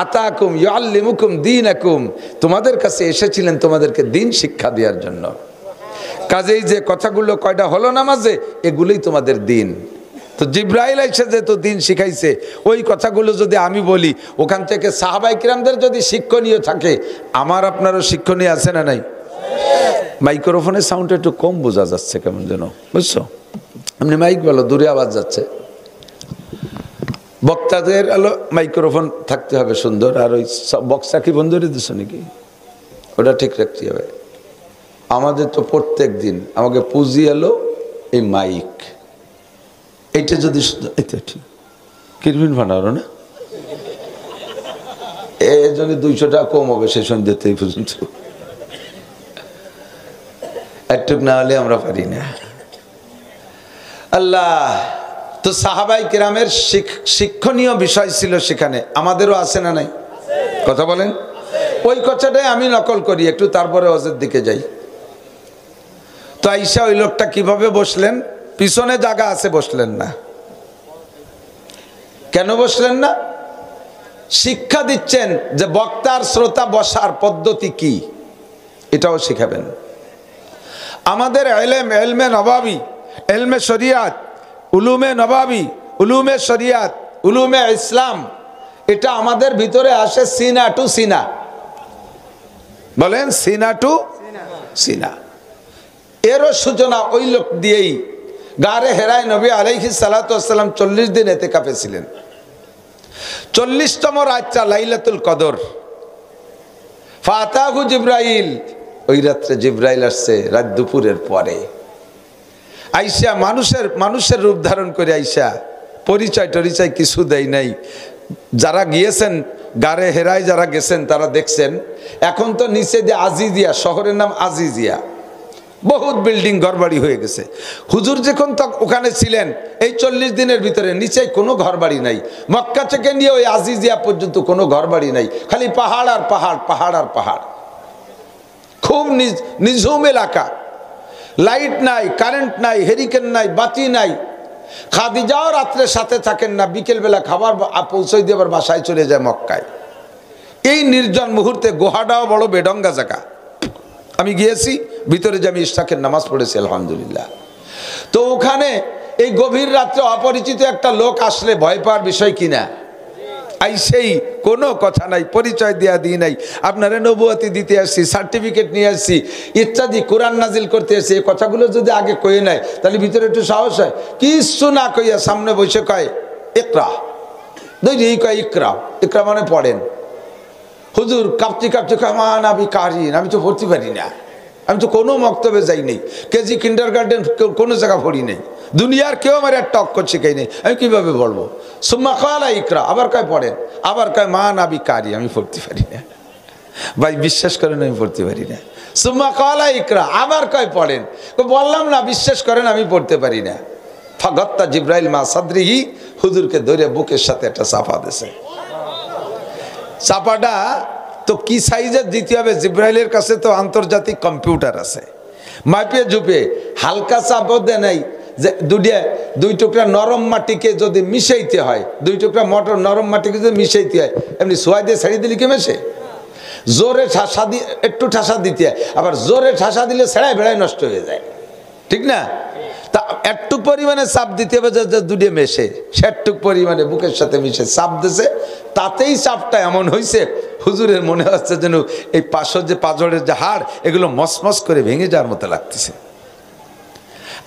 আতাকুম ইউআল্লিমুকুম দীনাকুম, তোমাদের কাছে এসেছিলেন তোমাদেরকে দিন শিক্ষা দেওয়ার জন্য। কাজেই যে কথাগুলো কয়টা হলো নামাজে, এগুলোই তোমাদের দিন। তো জিবরাইল এসে যেহেতু দিন শিখাইছে, ওই কথাগুলো যদি আমি বলি, ওখান থেকে সাহাবায়ে কিরামদের যদি শিক্ষণীয় থাকে, আমার আপনারও শিক্ষণীয় আছে না নাই? মাইক্রোফোনের সাউন্ড একটু কম বোঝা যাচ্ছে কেমন যেন, বুঝছো? এমনি মাইক বলো, দূরে আওয়াজ যাচ্ছে। বক্তাদের হলো মাইক্রোফোন থাকতে হবে সুন্দর, আর ওই বক্সা কি বন্ধ করে দিচ্ছ নাকি, ওটা ঠিক রাখতে হবে। আমাদের তো প্রত্যেক দিন আমাকে পুঁজি এলো এই মাইক, এইটা যদি এইটা ঠিক কিরমিন বানারো না, এই জন্য 200 টাকা কম হবে সেই সন্ধ্যে এই পর্যন্ত, একটু না হলে আমরা পারি না। আল্লাহ তো সাহাবাই কেরামের শিক্ষণীয় বিষয় ছিল সেখানে, আমাদেরও আছে না নাই? কথা বলেন। ওই কথাটাই আমি নকল করি একটু, তারপরে হজের দিকে যাই। তো আইসা ওই লোকটা কিভাবে বসলেন, পিছনে জায়গা আছে, বসলেন না কেন? বসলেন না, শিক্ষা দিচ্ছেন যে বক্তার শ্রোতা বসার পদ্ধতি কি, এটাও শিখাবেন। আমাদের এলমে নবাবী, এলমে শরিয়াত, উলুমে নবাবী, উলুমে শরিয়াত, উলুমে ইসলাম, এটা আমাদের ভিতরে আসে সিনা টু সিনা। বলেন সিনা টু সিনা। এরও সূচনা ওই লোক দিয়েই। গারে হেরায় নবী আলাইহিস সালাতু ওয়াস সালাম 40 দিন ইতিকাফে ছিলেন। 40তম রাতটা লাইলাতুল কদর, ফাতাহু জিবরাইল, ওই রাত্রে জিবরাইল আসছে রাত দুপুরের পরে। আইসা মানুষের রূপ ধারণ করে আইসা, পরিচয় টরিচয় কিছু দেয় নাই। যারা গিয়েছেন গারে হেরায়, যারা গেছেন তারা দেখছেন, এখন তো নিচে যে আজিজিয়া, শহরের নাম আজিজিয়া, বহুত বিল্ডিং ঘরবাড়ি হয়ে গেছে। হুজুর যখন ওখানে ছিলেন এই 40 দিনের ভিতরে নিচে কোনো ঘরবাড়ি নাই। মক্কা থেকে নিয়ে ওই আজিজিয়া পর্যন্ত কোনো ঘরবাড়ি নাই, খালি পাহাড় আর পাহাড়, পাহাড় আর পাহাড়, খুব নিঝুম এলাকা। লাইট নাই, কারেন্ট নাই, হেরিকেন নাই, বাতি নাই। খাদিজাও রাত্রে সাথে থাকেন না, বিকেলবেলা খাবার পৌঁছে দিয়ে আবার বাসায় চলে যায় মক্কায়। এই নির্জন মুহূর্তে গোহাটাও বড় বেডঙ্গা জায়গা। আমি গিয়েছি ভিতরে, যে আমি ইশরাকের নামাজ পড়েছি আলহামদুলিল্লাহ। তো ওখানে এই গভীর রাত্রে অপরিচিত একটা লোক আসলে ভয় পাওয়ার বিষয় কিনা? আইসেই কোনো কথা নাই, পরিচয় দেওয়া দিই নাই, আপনারা নবুয়তি দিতে আসছি, সার্টিফিকেট নিয়ে আসছি ইত্যাদি, কোরআন নাজিল করতে আসছি, এই কথাগুলো যদি আগে কয়ে নেয় তাহলে ভিতরে একটু সাহস হয়। কিচ্ছু না কইয়া সামনে বসে কয় ইকরা, দুই কয় ইকরা, ইকরা মানে পড়েন। হুজুর কাঁপতে কাঁপতে কয় মা নাবি কারিন, আমি তো পড়তে পারি না, আমি তো কোনো মক্তবে যাই নেই, কেজি কিন্ডার গার্ডেন কোনো জায়গা পড়ি নেই, দুনিয়ার কেউ আমার একটা অক্ষর শেখাই নেই, আমি কীভাবে বলবো? সুম্মা কালা ইকরা, আবার কয় পড়েন, আবার কয় মা নাবি কারি, আমি পড়তে পারি না। ভাই বিশ্বাস করেন আমি পড়তে পারি না। সুম্মা কালা ইকরা, আবার কয় পড়েন, বললাম না বিশ্বাস করেন আমি পড়তে পারি না। ফাগাত্তা জিব্রাইল মা সাদরিহি, হুজুরকে ধরে বুকের সাথে একটা চাপা দিয়েছে। চাপাটা তো কি সাইজের দিতে হবে, জিব্রাইলের কাছে তো আন্তর্জাতিক কম্পিউটার আছে, মাপিয়ে ঝুপে হালকা চাপও দেয় নাই। যে দুই টুকরা নরম মাটিকে যদি মিশাইতে হয়, দুই টুকরা নরম মাটিকে যদি মিশাইতে হয়, এমনি সোয়াই দিয়ে ছাড়িয়ে দিলে কি মেশে? জোরে ঠাসা দিয়ে একটু ঠাসা দিতে হয়, আবার জোরে ঠাসা দিলে ছেড়াই বেড়াই নষ্ট হয়ে যায়, ঠিক না? তা একটু পরিমাণে চাপ দিতে হবে যে দুটো মেশে, সেটুক পরিমাণে বুকের সাথে মিশে চাপ দিছে। তাতেই চাপটা এমন হয়েছে হুজুরের মনে হচ্ছে যেন এই পাশের যে পাঁজরের যে হাড়, এগুলো মসমস করে ভেঙে যাওয়ার মতো লাগতেছে।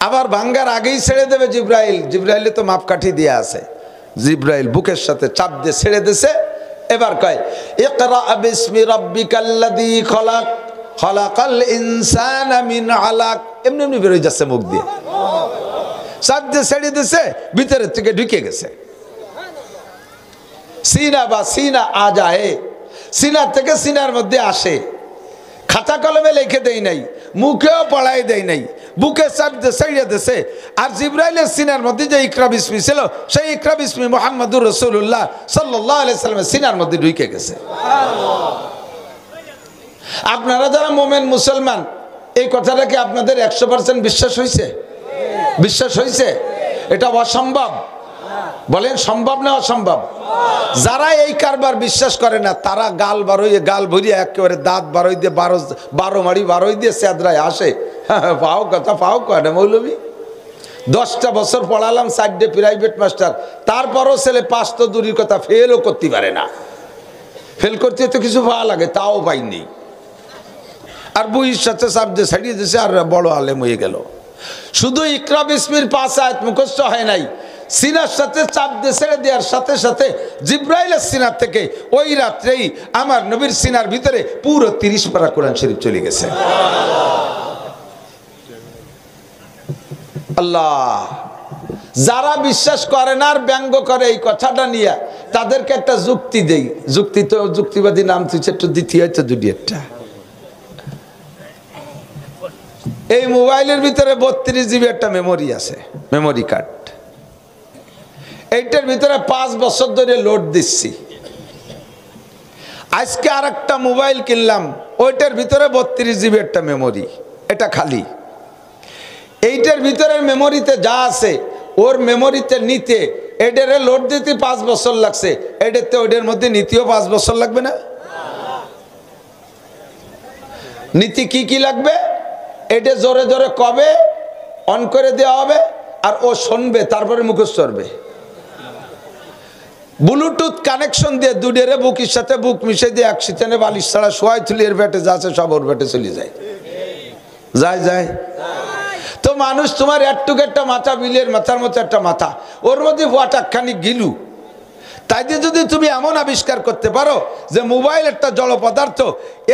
আবার ভাঙ্গার আগেই ছেড়ে দেবে জিব্রাইল, জিব্রাইলে তো মাপকাঠি দিয়ে আছে। জিব্রাইল বুকের সাথে চাপ দিয়ে ছেড়ে দিছে। এবার কয় ইকরা বিসমি রাব্বিকাল্লাযী খলাক, খলাকাল ইনসানা মিন আলাক, এমনি এমনি বেরোয় যাচ্ছে মুখ দিয়ে। চাপ দিয়ে ছেড়ে দিছে, ভিতরের থেকে ঢুকে গেছে। সিনা বা সিনা আ যায়, সিনার থেকে সিনার মধ্যে আসে। খাতা কলমে লিখে দেয় নাই, মুখেও পড়াই দেয় নাই, বুকে চাপ দিয়ে ছেড়ে দিছে। আর জিব্রাইলের সিনার মধ্যে যে ইকরা বিসমি ছিল, সেই ইকরা বিসমি মুহাম্মদুর রাসূলুল্লাহ সাল্লাল্লাহু আলাইহি সাল্লামের সিনার মধ্যে ঢুকে গেছে। আপনারা যারা মোমেন মুসলমান, এই কথাটা কি আপনাদের 100% বিশ্বাস হয়েছে? বিশ্বাস হয়েছে? এটা অসম্ভব। বলেন সম্ভব না অসম্ভব? যারা এই কারবার বিশ্বাস করে না, তারা গাল ভরিয়ে একেবারে দাঁত বারোই দিয়ে 12 মাড়ি বারোই দিয়ে চেদ্রায় আসে। পাও কথা পাও কয় মৌলবী। 10টা বছর পড়ালাম, 4টে প্রাইভেট মাস্টার, তারপরও ছেলে পাস তো দূরের কথা ফেলও করতে পারে না। ফেল করতে তো কিছু ভালো লাগে, তাও পাইনি। আর বইয়ের সাথে চাপ দিয়ে ছাড়িয়ে দিয়েছে, আর বড় আলেম হয়ে গেল। শুধু ইকরা বিসমির 5 আয়াত মুখস্থ হয় নাই, সিনার সাথে চাপ দিয়ে ছেড়ে দেওয়ার সাথে সাথে জিব্রাইলের সিনার থেকে ওই রাত্রেই আমার নবীর সিনার ভিতরে পুরো 30 পারা কোরআন শরীফ চলে গেছে। আল্লাহ, যারা বিশ্বাস করে না আর ব্যঙ্গ করে এই কথাটা নিয়ে, তাদেরকে একটা যুক্তি দেই। যুক্তি তো যুক্তিবাদী নাম তুই একটু দ্বিতীয় হয়তো দুটি একটা। এই মোবাইলের ভিতরে 32 জিবি একটা মেমোরি আছে, মেমোরি কার্ড। এইটার ভিতরে 5 বছর ধরে লোড দিচ্ছি। আজকে আর একটা মোবাইল কিনলাম, ওইটার ভিতরে 32 জিবি একটা মেমোরি, এটা খালি। এইটার ভিতরের মেমোরিতে যা আছে ওর মেমোরিতে নিতে এটারে লোড দিতে 5 বছর লাগছে, এটাতে ওইটার মধ্যে নিতেও 5 বছর লাগবে না? নীতি কি কি লাগবে? এটা জোরে জোরে কবে অন করে দেওয়া হবে, আর ও শুনবে, তারপরে মুখস্থ করবে। ব্লুটুথ কানেকশন দিয়ে দুডেরে বুকের সাথে বুক মিশে দিয়ে একসাথে বালিশ ছাড়া শোয়াই তুলি, এর ব্যাটে যা আছে সব ওর ব্যাটে চলে যায়। যায় যায় তো মানুষ তোমার একটুক একটা মাথা, বিলের মাথার মতো একটা মাথা, ওর মধ্যে ওয়াটাকখানি গিলু। তাই দিয়ে যদি তুমি এমন আবিষ্কার করতে পারো যে মোবাইল একটা জড় পদার্থ,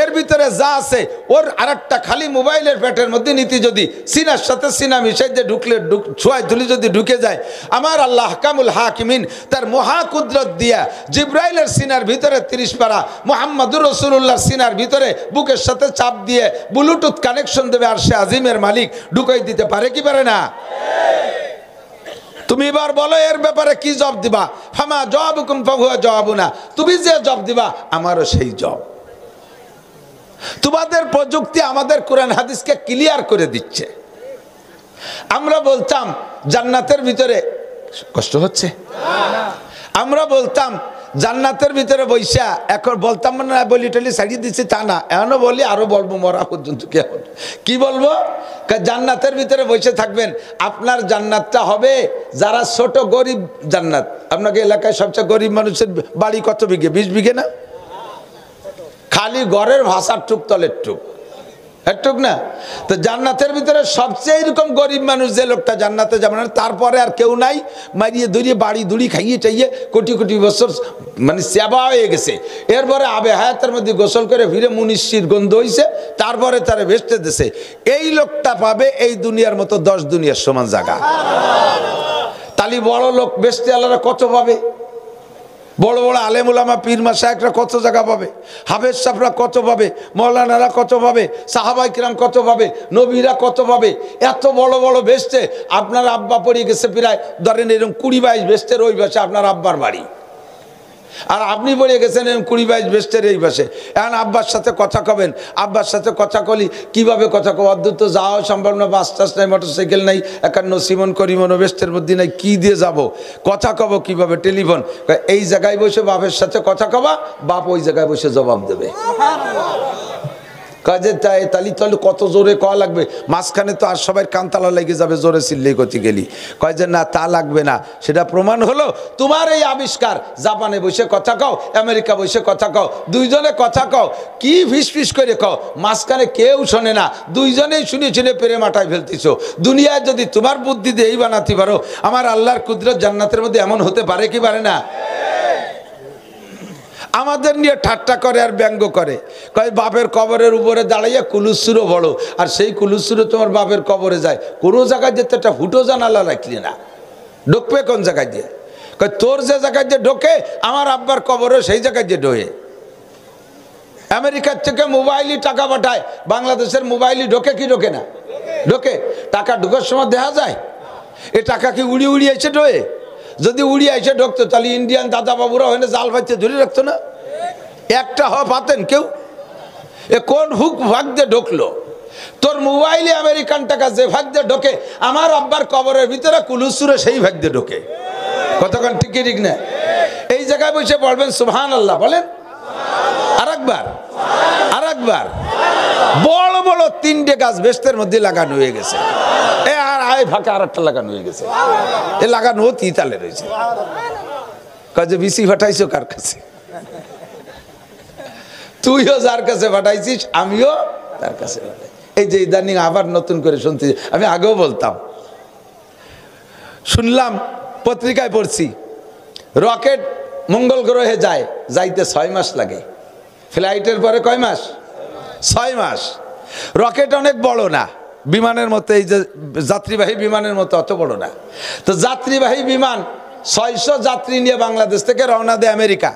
এর ভিতরে যা আছে ওর আরেকটা খালি মোবাইলের পেটের মধ্যে নীতি যদি সিনার সাথে সিনা মিশাই দিয়ে ঢুকলে ছোঁয়ায় তুলি যদি ঢুকে যায়, আমার আল্লাহ আহকামুল হাকিমিন তার মহাকুদরত দিয়া জিব্রাইলের সিনার ভিতরে 30 পারা, মুহাম্মাদুর রাসূলুল্লাহর সিনার ভিতরে বুকের সাথে চাপ দিয়ে ব্লুটুথ কানেকশন দেবে, আর সে আজিমের মালিক ঢুকাই দিতে পারে কি পারে না? তুমি এবার বলো এর ব্যাপারে কি জবাব দিবা? ফামা জওয়াবুকুম ফাহুয়া জওয়াবুনা, তুমি যে জবাব দিবা আমারও সেই জবাব। তোমাদের প্রযুক্তি আমাদের কোরআন হাদিসকে ক্লিয়ার করে দিচ্ছে। আমরা বলতাম জান্নাতের ভিতরে, কষ্ট হচ্ছে? আমরা বলতাম জান্নাতের ভিতরে বৈশা, এখন বলতাম না বলি টলি ছাড়িয়ে দিচ্ছি তা না, এখনো বলি, আরো বলবো মরা পর্যন্ত। কেমন কি বলবো? জান্নাতের ভিতরে বসে থাকবেন, আপনার জান্নাতটা হবে যারা ছোট গরিব জান্নাত। আপনাকে এলাকায় সবচেয়ে গরিব মানুষের বাড়ি কত বিঘে? 20 বিঘে না? খালি ঘরের ভাষার টুক তলের টুক, একটুক না? তো জান্নাতের ভিতরে সবচেয়ে এরকম গরিব মানুষ যে লোকটা জান্নাতে যাবে না, তারপরে আর কেউ নাই, মারিয়ে ধরিয়ে বাড়ি দুড়ি খাইয়ে টাইয়ে কোটি কোটি বছর মানে সেবা হয়ে গেছে। এরপরে আবে হায়াতের মধ্যে গোসল করে ফিরে মুনিশির গন্ধ হয়েছে, তারপরে তারা বেসতে দিছে। এই লোকটা পাবে এই দুনিয়ার মতো 10 দুনিয়ার সমান জায়গা। তালি বড় লোক বেসতে আলাদা কত পাবে? বড় বড় আলেম উলামা পীর মাশায়েখরা কত জায়গা পাবে? হাফেজ সাহেবরা কত পাবে? মৌলানারা কত পাবে? সাহাবায়ে কিরাম কত পাবে? নবীরা কত পাবে? এত বড় বড় বেস্টে আপনার আব্বা পড়ে গেছে প্রায় ধরেন এরকম 20-22 বেস্টের ওই পাশে আপনার আব্বার বাড়ি, আর আপনি পড়ে গেছেন এরকম 20-22 বেস্টের এই পাশে। এখন আব্বার সাথে কথা কবেন, আব্বার সাথে কথা কলি কিভাবে কথা কব? অদ্ভুত যাওয়া সম্ভব না, বাস টাস নাই, মোটরসাইকেল নাই, একান্ন সিমন করিমন বেস্টের মধ্যে নাই, কি দিয়ে যাব? কথা কব কিভাবে? টেলিফোন। এই জায়গায় বসে বাপের সাথে কথা কবা, বাপ ওই জায়গায় বসে জবাব দেবে। কাজে তাই তালি তাহলে কত জোরে কওয়া লাগবে, মাঝখানে তো আর সবাই কানতালা লেগে যাবে জোরে চিল্লেই করতে গেলি। কয় যে না তা লাগবে না, সেটা প্রমাণ হলো তোমার এই আবিষ্কার। জাপানে বসে কথা কও, আমেরিকা বসে কথা কও, দুইজনে কথা কও, কি ফিস ফিস করে কও, মাঝখানে কেউ শোনে না, দুইজনেই শুনে শুনে পেরে মাথায় ফেলতেছো। দুনিয়ায় যদি তোমার বুদ্ধি দিয়ে এই বানাতে পারো, আমার আল্লাহর কুদরত জান্নাতের মধ্যে এমন হতে পারে কি পারে না? আমাদের নিয়ে ঠাট্টা করে আর ব্যঙ্গ করে, কয় বাপের কবরের উপরে দাঁড়াইয়া কুলুসুরও বড়, আর সেই কুলুসুরও তোমার বাপের কবরে যায়। কোনো জায়গায় যেতে একটা ফুটো জানালা রাখলি না, ঢুকবে কোন জায়গায় দিয়ে? কয় তোর যে জায়গায় যে ঢোকে আমার আব্বার কবরে সেই জায়গায় যে ঢোকে। আমেরিকার থেকে মোবাইলই টাকা পাঠায়, বাংলাদেশের মোবাইলই ঢোকে কি ঢোকে না? ঢোকে। টাকা ঢোকার সময় দেখা যায় এ টাকা কি উড়ি উড়ি এসে ঢোয়ে? যদি উড়িয়ে এসে ঢুকতো তাহলে ইন্ডিয়ান দাদা বাবুরা হয় না জাল ভাইতে ধরে রাখতো না? একটা পাতেন কেউ? এ কোন হুক ভাগ দিয়ে ঢুকলো? তোর মোবাইলে আমেরিকান টাকা যে ভাগ দিয়ে ঢোকে, আমার আব্বার কবরের ভিতরে কুলুসুরে সেই ভাগ দিয়ে ঢোকে। কতক্ষণ ঠিক ঠিক না? এই জায়গায় বসে বলবেন সুবহানাল্লাহ, বলেন আরেকবার, আরেকবার। বড় বড় 3টে গাছ বেস্তের মধ্যে লাগানো হয়ে গেছে, এ আর আয় ফাঁকা আর একটা লাগানো হয়ে গেছে। এ লাগানো তিতালে রয়েছে। কাজে বিসি ফাটাইছো কার কাছে? তুইও যার কাছে ফাটাইছিস, আমিও তার কাছে ফাটাই। এই যে ইদানিং আবার নতুন করে শুনতে, আমি আগেও বলতাম, শুনলাম পত্রিকায় পড়ছি রকেট মঙ্গল গ্রহে যায়, যাইতে 6 মাস লাগে। ফ্লাইটের পরে কয় মাস? 6 মাস। রকেট অনেক বড় না, বিমানের মতো, এই যে যাত্রীবাহী বিমানের মতো অত বড় না। তো যাত্রীবাহী বিমান 600 যাত্রী নিয়ে বাংলাদেশ থেকে রওনা দেয় আমেরিকা।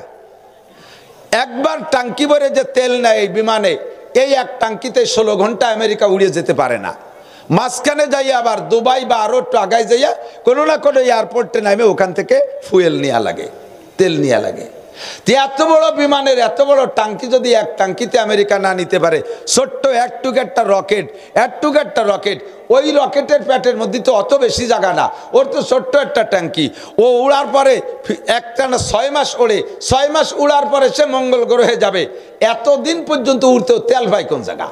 একবার টাঙ্কি ভরে যে তেল নেয় এই বিমানে, এই এক টাঙ্কিতে 16 ঘন্টা আমেরিকা উড়ে যেতে পারে না। মাঝখানে যাই আবার দুবাই বা আরো একটু আগায় যাইয়া কোনো না কোনো এয়ারপোর্টে নামে ওখান থেকে ফুয়েল নেওয়া লাগে, তেল নেওয়া লাগে। এত বড় বিমানের এত বড় টাঙ্কি যদি এক টাঙ্কিতে আমেরিকা না নিতে পারে, ছোট্ট একটুকু একটা রকেট, ওই রকেটের প্যাটের মধ্যে তো অত বেশি জায়গা না, ওর তো ছোট্ট একটা ট্যাঙ্কি। ও উড়ার পরে একটানা 6 মাস ওড়ে, 6 মাস উড়ার পরে সে মঙ্গল গ্রহে যাবে। এতদিন পর্যন্ত উড়তেও তেল পায় কোন জায়গা?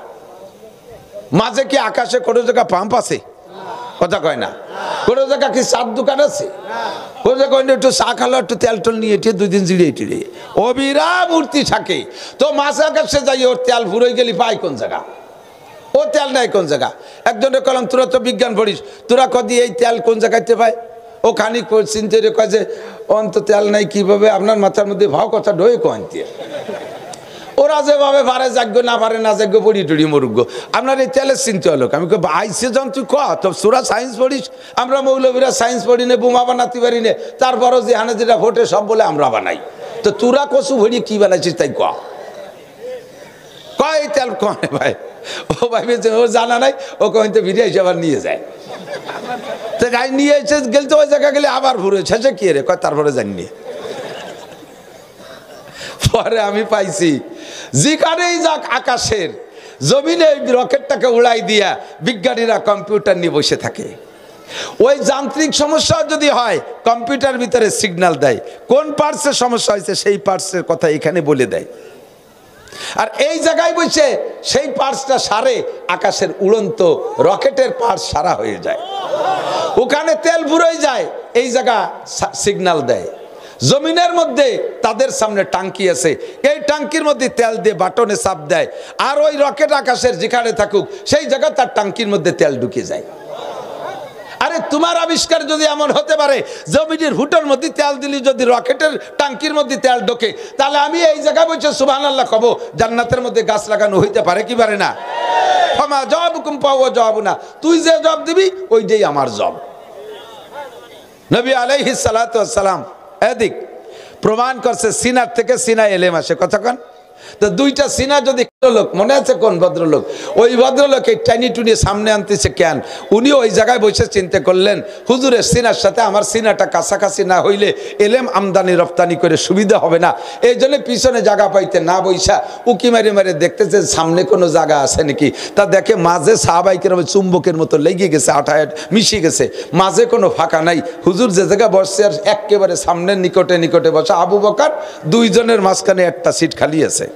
মাঝে কি আকাশে কোনো জায়গা পাম্প আছে? কথা কয় না। কোনো জায়গা কি চার দোকান আছে? কোনো জায়গা একটু চা খালো, একটু তেল টল নিয়ে 2 দিন জিড়িয়ে টিড়ে অবিরাম উঠতে থাকে। তো মাঝে আকাশে যাই ওর তেল ফুরোই গেলি পায় কোন জায়গা? ও তেল নাই কোন জায়গা? একজনে কলাম তোরা তো বিজ্ঞান পড়িস, তোরা কদি এই তেল কোন জায়গাতে পায়? ও খানিক চিনতে রে কয় যে অন্ত তেল নাই কিভাবে? আপনার মাথার মধ্যে ভাও কথা ঢোয়ে কয়তে ওরা যেভাবে পারে যাগ্য, না পারে না যাগ্য, পড়ি টড়ি মরুগ্য। আপনার এই তেলের চিন্তা হলো। আমি আইসে যখন তুই তো তোরা সায়েন্স পড়িস, আমরা মৌলবীরা সায়েন্স পড়ি নে, বোমা বানাতে পারি নে, তারপরও যে হানে যেটা ভোটে সব বলে আমরা বানাই। তো তোরা কচু ভরি কি বানাইছিস তাই কয় তেল কয় ভাই? ও ভাই ও জানা নাই, ও কইতে ফিরে এসে আবার নিয়ে যায়। তো গাই নিয়ে এসে গেলে তো ওই জায়গা গেলে আবার ঘুরে শেষে কি রে কয়, তারপরে জানি। পরে আমি পাইছি যেখানেই যাক আকাশের জমিনে রকেটটাকে উড়াই দিয়া বিজ্ঞানীরা কম্পিউটার নিয়ে বসে থাকে। ওই যান্ত্রিক সমস্যা যদি হয়, কম্পিউটার ভিতরে সিগন্যাল দেয়, কোন পার্টসের সমস্যা হয়েছে সেই পার্টসের কথা এখানে বলে দেয়। আর এই জায়গায় বসে সেই পার্টসটা সারে, আকাশের উড়ন্ত রকেটের পার্টস সারা হয়ে যায়। ওখানে তেল ফুরোয় যায়, এই জায়গা সিগন্যাল দেয়। জমিনের মধ্যে তাদের সামনে টাঙ্কি আছে, এই টাঙ্কির মধ্যে তেল দিয়ে বাটনে চাপ দেয়, আর ওই রকেট আকাশের যেখানে থাকুক সেই জায়গা তার টাঙ্কির মধ্যে তেল ঢুকে যায়। আরে তোমার আবিষ্কার যদি এমন হতে পারে, জমিনের হুটের মধ্যে তেল দিলি যদি রকেটের টাঙ্কির মধ্যে তেল ঢোকে, তাহলে আমি এই জায়গায় বলছি সুবহানাল্লাহ কব, জান্নাতের মধ্যে গাছ লাগানো হইতে পারে কি পারে না? ফামা জবাবুকুম পাওয়া জবাব না, তুই যে জবাব দিবি ওইটাই আমার জবাব। নবী আলাইহিস সালাতু ওয়াস সালাম এদিক প্রমাণ করছে সিনার থেকে সিনা এলেম আসে। কতক্ষণ তো দুইটা সিনা যদি লোক মনে আছে কোন ভদ্রলোক, ওই ভদ্রলোক এই টাইনি টুনি সামনে আনতেছে কেন? উনি ওই জায়গায় বসে চিন্তা করলেন, হুজুরের সিনার সাথে আমার সিনাটা কাছাকাছি না হইলে এলেম আমদানি রপ্তানি করে সুবিধা হবে না। এই জন্য পিছনে জায়গা পাইতে না বৈশা উকি মারে মারে দেখতেছে সামনে কোনো জায়গা আছে নাকি। তা দেখে মাঝে সাহাবাইকের চুম্বকের মতো লেগে গেছে, আঠায় মিশে গেছে, মাঝে কোনো ফাঁকা নাই। হুজুর যে জায়গায় বসছে আর একেবারে সামনের নিকটে নিকটে বসা আবু বকর, দুইজনের মাঝখানে একটা সিট খালি আছে।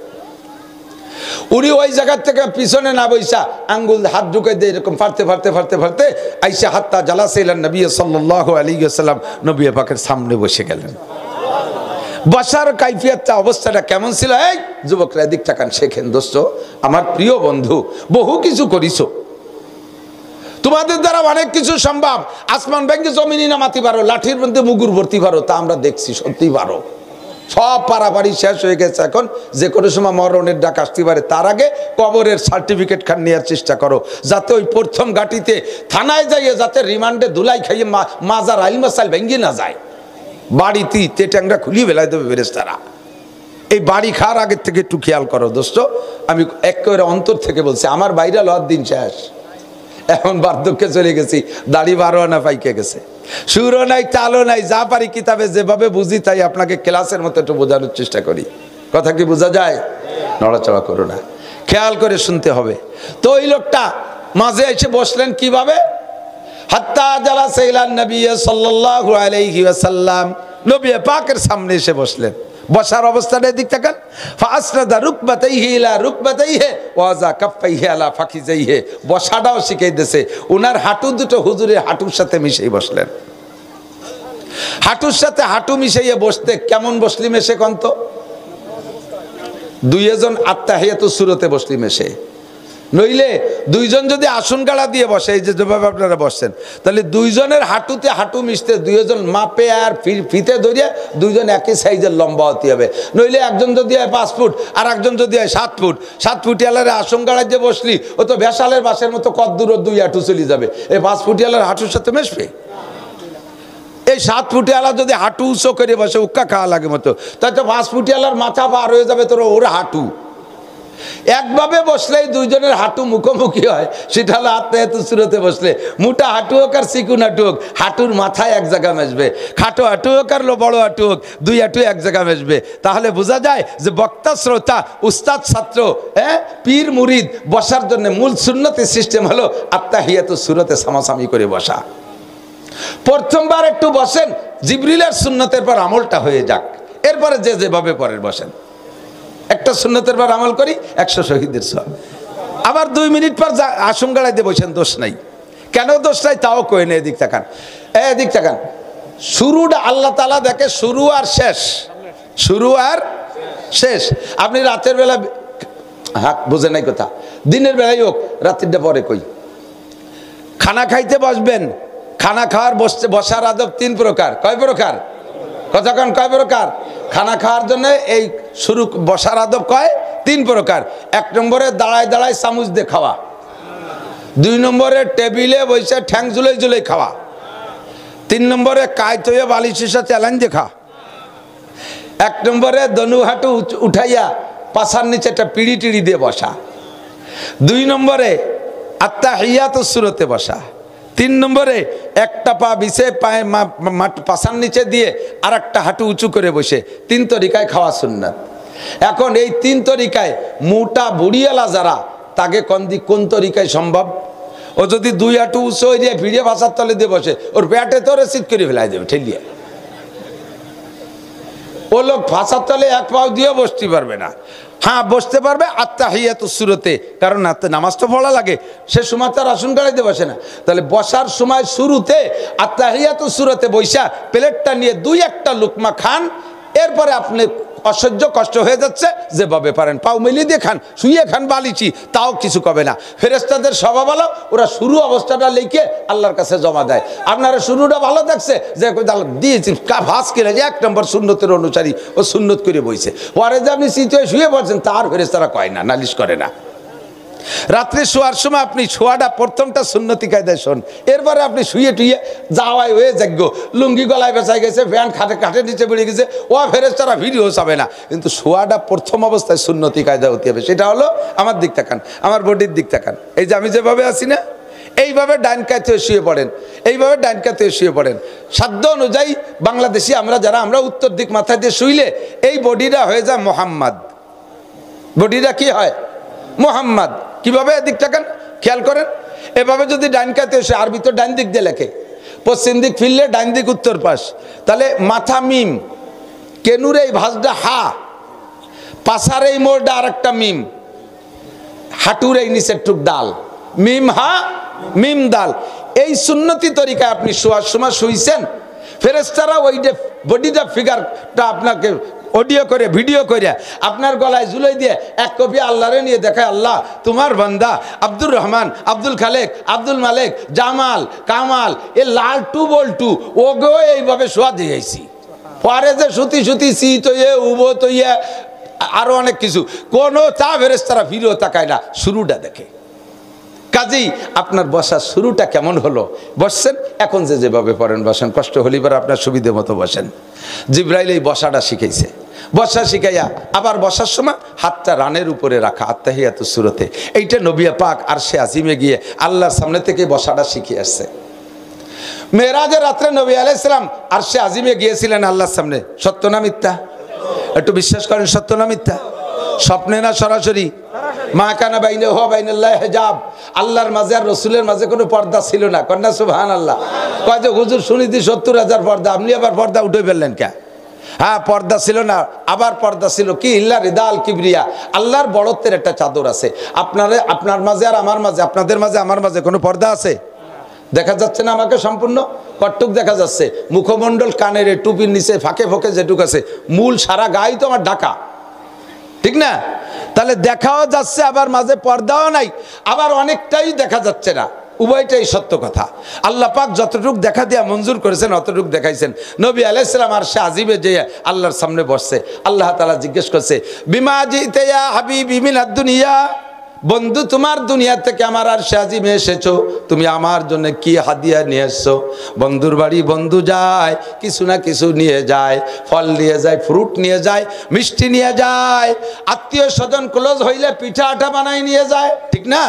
উনি ওই জায়গা থেকে পিছনে না বইসা আঙ্গুল হাত ঢুকে দিয়ে এরকম ফাড়তে ফাড়তে ফাড়তে ফাড়তে আইসা হাত্তা জালাসাইলেন নবী সাল্লাল্লাহু আলাইহি ওয়াসাল্লাম, নবী পাকের সামনে বসে গেলেন। বসার কাইফিয়াতটা অবস্থাটা কেমন ছিল? এই যুবকরা এদিক তাকান, শেখেন দোস্ত, আমার প্রিয় বন্ধু, বহু কিছু করিছো, তোমাদের দ্বারা অনেক কিছু সম্ভব। আসমান ভেঙে জমিনে নামাতে পারো, লাঠির মধ্যে মুগুর ভরতে পারো, তা আমরা দেখছি সত্যি পারো। সব পারাপারি শেষ হয়ে গেছে, এখন যে কোনো সময় মরণের ডাক আসতে পারে, তার আগে কবরের সার্টিফিকেট খান নেওয়ার চেষ্টা করো, যাতে ওই প্রথম ঘাটিতে থানায় যাইয়ে যাতে রিমান্ডে ধুলাই খাইয়ে মাজার আইল মাসাইল ভেঙে না যায়। বাড়িতে তেটাংরা খুলিয়ে বেলায় দেবে ফেরেশতারা। এই বাড়ি খাওয়ার আগের থেকে একটু খেয়াল করো দোস্ত, আমি একেবারে অন্তর থেকে বলছি, আমার বাইরে লওয়ার দিন শেষ। এখন বার্ধক্যে চলে গেছি, দাড়ি 12 আনা পাইকে গেছে, সুরও নাই তালও নাই, যা পারি কিতাবে যেভাবে বুঝি তাই আপনাকে ক্লাসের মতো একটু বোঝানোর চেষ্টা করি। কথা কি বোঝা যায়? নড়াচড়া করো না, খেয়াল করে শুনতে হবে। তো ওই লোকটা মাঝে এসে বসলেন কিভাবে? হাত্তা জালাসাইলান নবী সাল্লাল্লাহু আলাইহি ওয়াসাল্লাম, নবী পাকের সামনে এসে বসলেন। বসার অবস্থাটা দিক তাকান, ফাসনাদা রুকবাতাইহি ইলা রুকবাতাইহি ওয়াজা কাফাইহি আলা ফাকিজাইহি, বসাটাও শিখিয়ে দিয়েছে। উনার হাঁটু দুটো হুজুরের হাঁটুর সাথে মিশিয়ে বসলেন। হাঁটুর সাথে হাঁটু মিশিয়ে বসতে কেমন বসলি মেশে কন্ত? দুইজন আত্তাহিয়াতুস সুরতে বসলি মেশে। নইলে দুইজন যদি আসন গাড়া দিয়ে বসে, এই যে যেভাবে আপনারা বসছেন, তাহলে দুইজনের হাঁটুতে হাঁটু মিশতে দুইজন মাপে আর ফিতে ধরিয়ে দুইজন একই সাইজের লম্বা হতে হবে। নইলে একজন যদি হয় 5 ফুট আর একজন যদি হয় 7 ফুট, 7 ফুটিয়ালার আসন গাড়ায় যে বসলি ও তো ভেসালের বাসের মতো কত দূর 2 হাঁটু চলে যাবে, এই 5 ফুটিয়ালার হাঁটুর সাথে মেশবে। এই 7 ফুটিয়ালা যদি হাঁটু উঁচু করে বসে উক্কা খাওয়া লাগে মতো, তাই তো 5 ফুটিয়ালার মাথা পার হয়ে যাবে তোর ওর হাঁটু। একভাবে বসলেই দুইজনের হাঁটু মুখোমুখি হয়, সেটা হলো আত্মায়াতুস সুরতে বসলে। মোটা হাঁটু হোক আর চিকুন হাঁটু হোক, হাঁটুর মাথায় এক জায়গা মেশবে। খাটো হাঁটু হোক আর বড় হাঁটু হোক, 2 হাঁটু এক জায়গা মেশবে। তাহলে বোঝা যায় যে বক্তা শ্রোতা উস্তাদ ছাত্র পীর মুরিদ বসার জন্য মূল সুন্নতি সিস্টেম হলো আত্তাহিয়াতুস সুরতে সামাসামি করে বসা। প্রথমবার একটু বসেন, জিবরিলের সুন্নতের পর আমলটা হয়ে যাক, এরপরে যে যেভাবে পরের বসেন। একটা সুন্নতের পর আমল করি 100 শহীদের সওয়াব। আবার 2 মিনিট পর আসন গাড়াই দিয়ে বসেন, দোষ নাই। কেন দোষ নাই তাও কই না, এদিক তাকান, এদিক তাকান। শুরুটা আল্লাহ তাআলা দেখে শুরু আর শেষ, শুরু আর শেষ। আপনি রাতের বেলা বুঝে নাই কথা, দিনের বেলায় হোক রাত্রিটা পরে কই, খানা খাইতে বসবেন, খানা খাওয়ার বসার আদব 3 প্রকার। কয় প্রকার? কতক্ষণ? কয় প্রকার? খানা খাওয়ার জন্য এই শুরু বসার আদব কয় 3 প্রকার। 1 নম্বরে দাঁড়ায় দাঁড়ায় চামচ দিয়ে খাওয়া, 2 নম্বরে টেবিলে বসে ঠ্যাং ঝুলাই ঝুলাই খাওয়া, 3 নম্বরে কায়ত হয়ে বালিশের সাথে চ্যালেঞ্জ দেখা, 1 নম্বরে দনু হাঁটু উঠাইয়া পাছার নিচে একটা পিড়ি টিড়ি দিয়ে বসা, 2 নম্বরে আত্তাহিয়াতুস সুরতে বসা, 3 নম্বরে একটা পা বিছে পায়ে পাছার নিচে দিয়ে আর একটা হাঁটু উঁচু করে বসে। 3 তরিকায় খাওয়া সুন্নাত। এখন এই 3 তরিকায় মোটা বুড়িয়ালা যারা, তাকে কোন তরিকায় সম্ভব? ও যদি 2 হাঁটু উঁচু হয়ে দিয়ে ভিড়ে ভাষার তলে দিয়ে বসে, ওর পেটে তো রেসিট করে ফেলাই দেবে ঠেলিয়ে। ও লোক ভাষার তলে 1 পাও দিয়ে বসতে পারবে না। হ্যাঁ, বসতে পারবে আত্তাহিয়াতুস সুরতে, কারণ নামাজ তো পড়া লাগে, সে সময় তার আসন গাড়াইতে বসে না। তাহলে বসার সময় শুরুতে আত্তাহিয়াতুস সুরতে বৈশা প্লেটটা নিয়ে 2-1টা লুকমা খান। এরপরে আপনি অসহ্য কষ্ট হয়ে যাচ্ছে, যেভাবে পারেন পাও মিলিয়ে দিয়ে খান, শুয়ে খান বালিচি, তাও কিছু কবে না। ফেরেশতাদের স্বভাব ভালো, ওরা শুরু অবস্থাটা লিখে আল্লাহর কাছে জমা দেয়। আপনারা শুরুটা ভালো থাকছে যে দিয়েছি ভাস কিনে যে 1 নম্বর সুন্নতের অনুসারী, ও সুন্নত করে বইছে। পরে যে আপনি চিত হয়ে শুয়ে পড়ছেন, তার ফেরেশতারা কয় না, নালিশ করে না। রাত্রে শোয়ার সময় আপনি শোয়াটা প্রথমটা সুন্নতি কায়দায় শোন, এরপরে আপনি শুয়ে টুয়ে যাওয়াই হয়ে যাগ্য, লুঙ্গি গলায় বেঁচাই গেছে, ফ্যান খাটের নিচে বেড়ে গেছে, ও ফেরেশতারা ভিডিও চাবে না। কিন্তু শোয়াটা প্রথম অবস্থায় সুন্নতি কায়দা হতে হবে। সেটা হলো আমার দিক তাকান, আমার বডির দিক তাকান। এই যে আমি যেভাবে আছি না, এইভাবে ডাইন কাতে শুয়ে পড়েন, এইভাবে ডাইন কাতে শুয়ে পড়েন। সাধ্য অনুযায়ী বাংলাদেশি আমরা যারা, আমরা উত্তর দিক মাথা দিয়ে শুইলে এই বডিটা হয়ে যায় মোহাম্মদ। বডিটা কি হয়? মোহাম্মদ। কিভাবে? এদিক তাকান, খেয়াল করেন। এভাবে যদি ডাইন কাতে এসে, আরবি তো ডাইন দিক দিয়ে লেখে, পশ্চিম দিক ফিরলে ডাইন দিক উত্তর পাশ, তাহলে মাথা মিম, কেনুর এই ভাঁজটা হা, পাশার এই মোড়টা আর একটা মিম, হাঁটুর এই নিচের টুক ডাল, মিম হা মিম দাল। এই সুন্নতি তরিকায় আপনি শোয়ার সময় শুইছেন, ফেরেশতারা ওইটা বডিটা ফিগারটা আপনাকে অডিও করে ভিডিও করে আপনার গলায় ঝুলাই দিয়ে 1 কপি আল্লাহরে নিয়ে দেখায়, আল্লাহ তোমার বান্দা আব্দুর রহমান, আব্দুল খালেক, আব্দুল মালেক, জামাল, কামাল, এ লাল টু বল টু ওগো এইভাবে শোয়া দিয়েছি। পরে যে সুতি সুতি শীত হইয়ে উবত হইয়া আরো অনেক কিছু, কোনো তা ফেরেশতারা ফিরেও তাকায় না, শুরুটা দেখে। কাজেই আপনার বসার শুরুটা কেমন হলো? বসছেন, এখন যেভাবে পড়েন বসেন, কষ্ট হলে পরে আপনার সুবিধে মতো বসেন। জিবরাইল এই বসাটা শিখাইছে, বসা শিখাইয়া আবার বসার সময় হাতটা রানের উপরে রাখা, আত্তাহিয়াতুস সুরতে। এইটা নবী পাক আরশে আজিমে গিয়ে আল্লাহর সামনে থেকে বসাটা শিখে আসছে। মেরাজের রাত্রে নবী আলাইহিস সালাম আরশে আজিমে গিয়েছিলেন আল্লাহর সামনে। সত্য না মিথ্যা? একটু বিশ্বাস করেন, সত্য না মিথ্যা? স্বপ্নে না সরাসরি? মা কানা বাইনা হুয়া বাইনাল্লাহি হিজাব, আল্লাহর মাঝে আর রাসূলের মাঝে কোনো পর্দা ছিল না। কন্যা সুবহানাল্লাহ। কয় যে হুজুর শুনিছি 70,000 পর্দা, আপনি আবার পর্দা উঠে ফেললেন কে? হ্যাঁ, পর্দা ছিল না, আবার পর্দা ছিল কি? ইল্লা রিদাল কিবরিয়া, আল্লাহর বড়ত্বের একটা চাদর আছে। আপনার মাঝে আর আমার মাঝে, আপনাদের মাঝে আমার মাঝে কোনো পর্দা আছে? দেখা যাচ্ছে না আমাকে সম্পূর্ণ? কটটুক দেখা যাচ্ছে, মুখমণ্ডল কানের টুপির নিচে ফাঁকে ফাঁকে যেটুক আছে, মূল সারা গায়ে তো আমার ঢাকা, ঠিক না? তাহলে দেখাও যাচ্ছে, আবার মাঝে পর্দাও নাই, আবার অনেকটাই দেখা যাচ্ছে না। উভয়টাই সত্য কথা। আল্লাহ পাক যতটুকু দেখা দিয়া মঞ্জুর করেছেন অতটুকু দেখাইছেন। নবী আলাইহিস সালাম আরশে আজিবে যে আল্লাহর সামনে বসছে, আল্লাহ তাআলা জিজ্ঞেস করছে, বিমা জিতে ইয়া হাবিবি মিনাদ দুনিয়া, বন্ধু তোমার দুনিয়া থেকে আমার আরশে আজিমে এসেছো, তুমি আমার জন্য কি হাদিয়া নিয়ে এসছো? বন্ধুর বাড়ি বন্ধু যায়, কিছু না কিছু নিয়ে যায়, ফল নিয়ে যায়, ফ্রুট নিয়ে যায়, মিষ্টি নিয়ে যায়, আত্মীয় স্বজন ক্লোজ হইলে পিঠা আটা বানাই নিয়ে যায়, ঠিক না?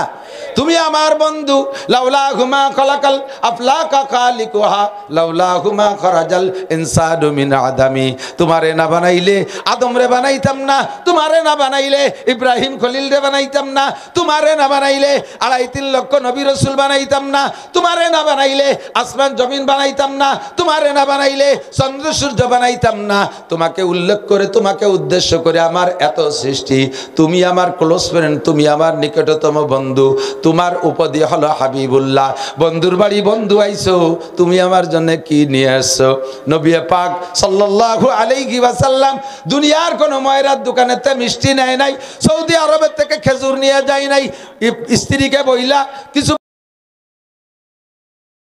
তুমি আমার বন্ধু, লাউলা হুমা খলাকাল আফলাকা খালিকুহা লাউলা হুমা খরাজাল ইনসানু মিন আদামি, তোমারে না বানাইলে আদম রে বানাইতাম না, তোমারে না বানাইলে ইব্রাহিম খলিল রে বানাইতাম না, তোমারে না বানাইলে 2.5-3 লক্ষ নবী রাসূল বানাইতাম না, তোমারে না বানাইলে আসমান জমিন বানাইতাম না, তোমারে না বানাইলে চন্দ্র সূর্য বানাইতাম না। তোমাকে উল্লেখ করে, তোমাকে উদ্দেশ্য করে আমার এত সৃষ্টি, তুমি আমার ক্লোজ ফ্রেন্ড, তুমি আমার নিকটতম বন্ধু, তোমার উপাধি হলো হাবিবুল্লাহ। বন্ধুর বাড়ি বন্ধু আইছো, তুমি আমার জন্য কি নিয়ে আসছো? নবী পাক সাল্লাল্লাহু আলাইহি ওয়াসাল্লাম দুনিয়ার কোন ময়রার দোকানেতে মিষ্টি নেয় নাই, সৌদি আরবের থেকে খেজুর নিয়ে যায় নাই, স্ত্রীকে বইলা কিছু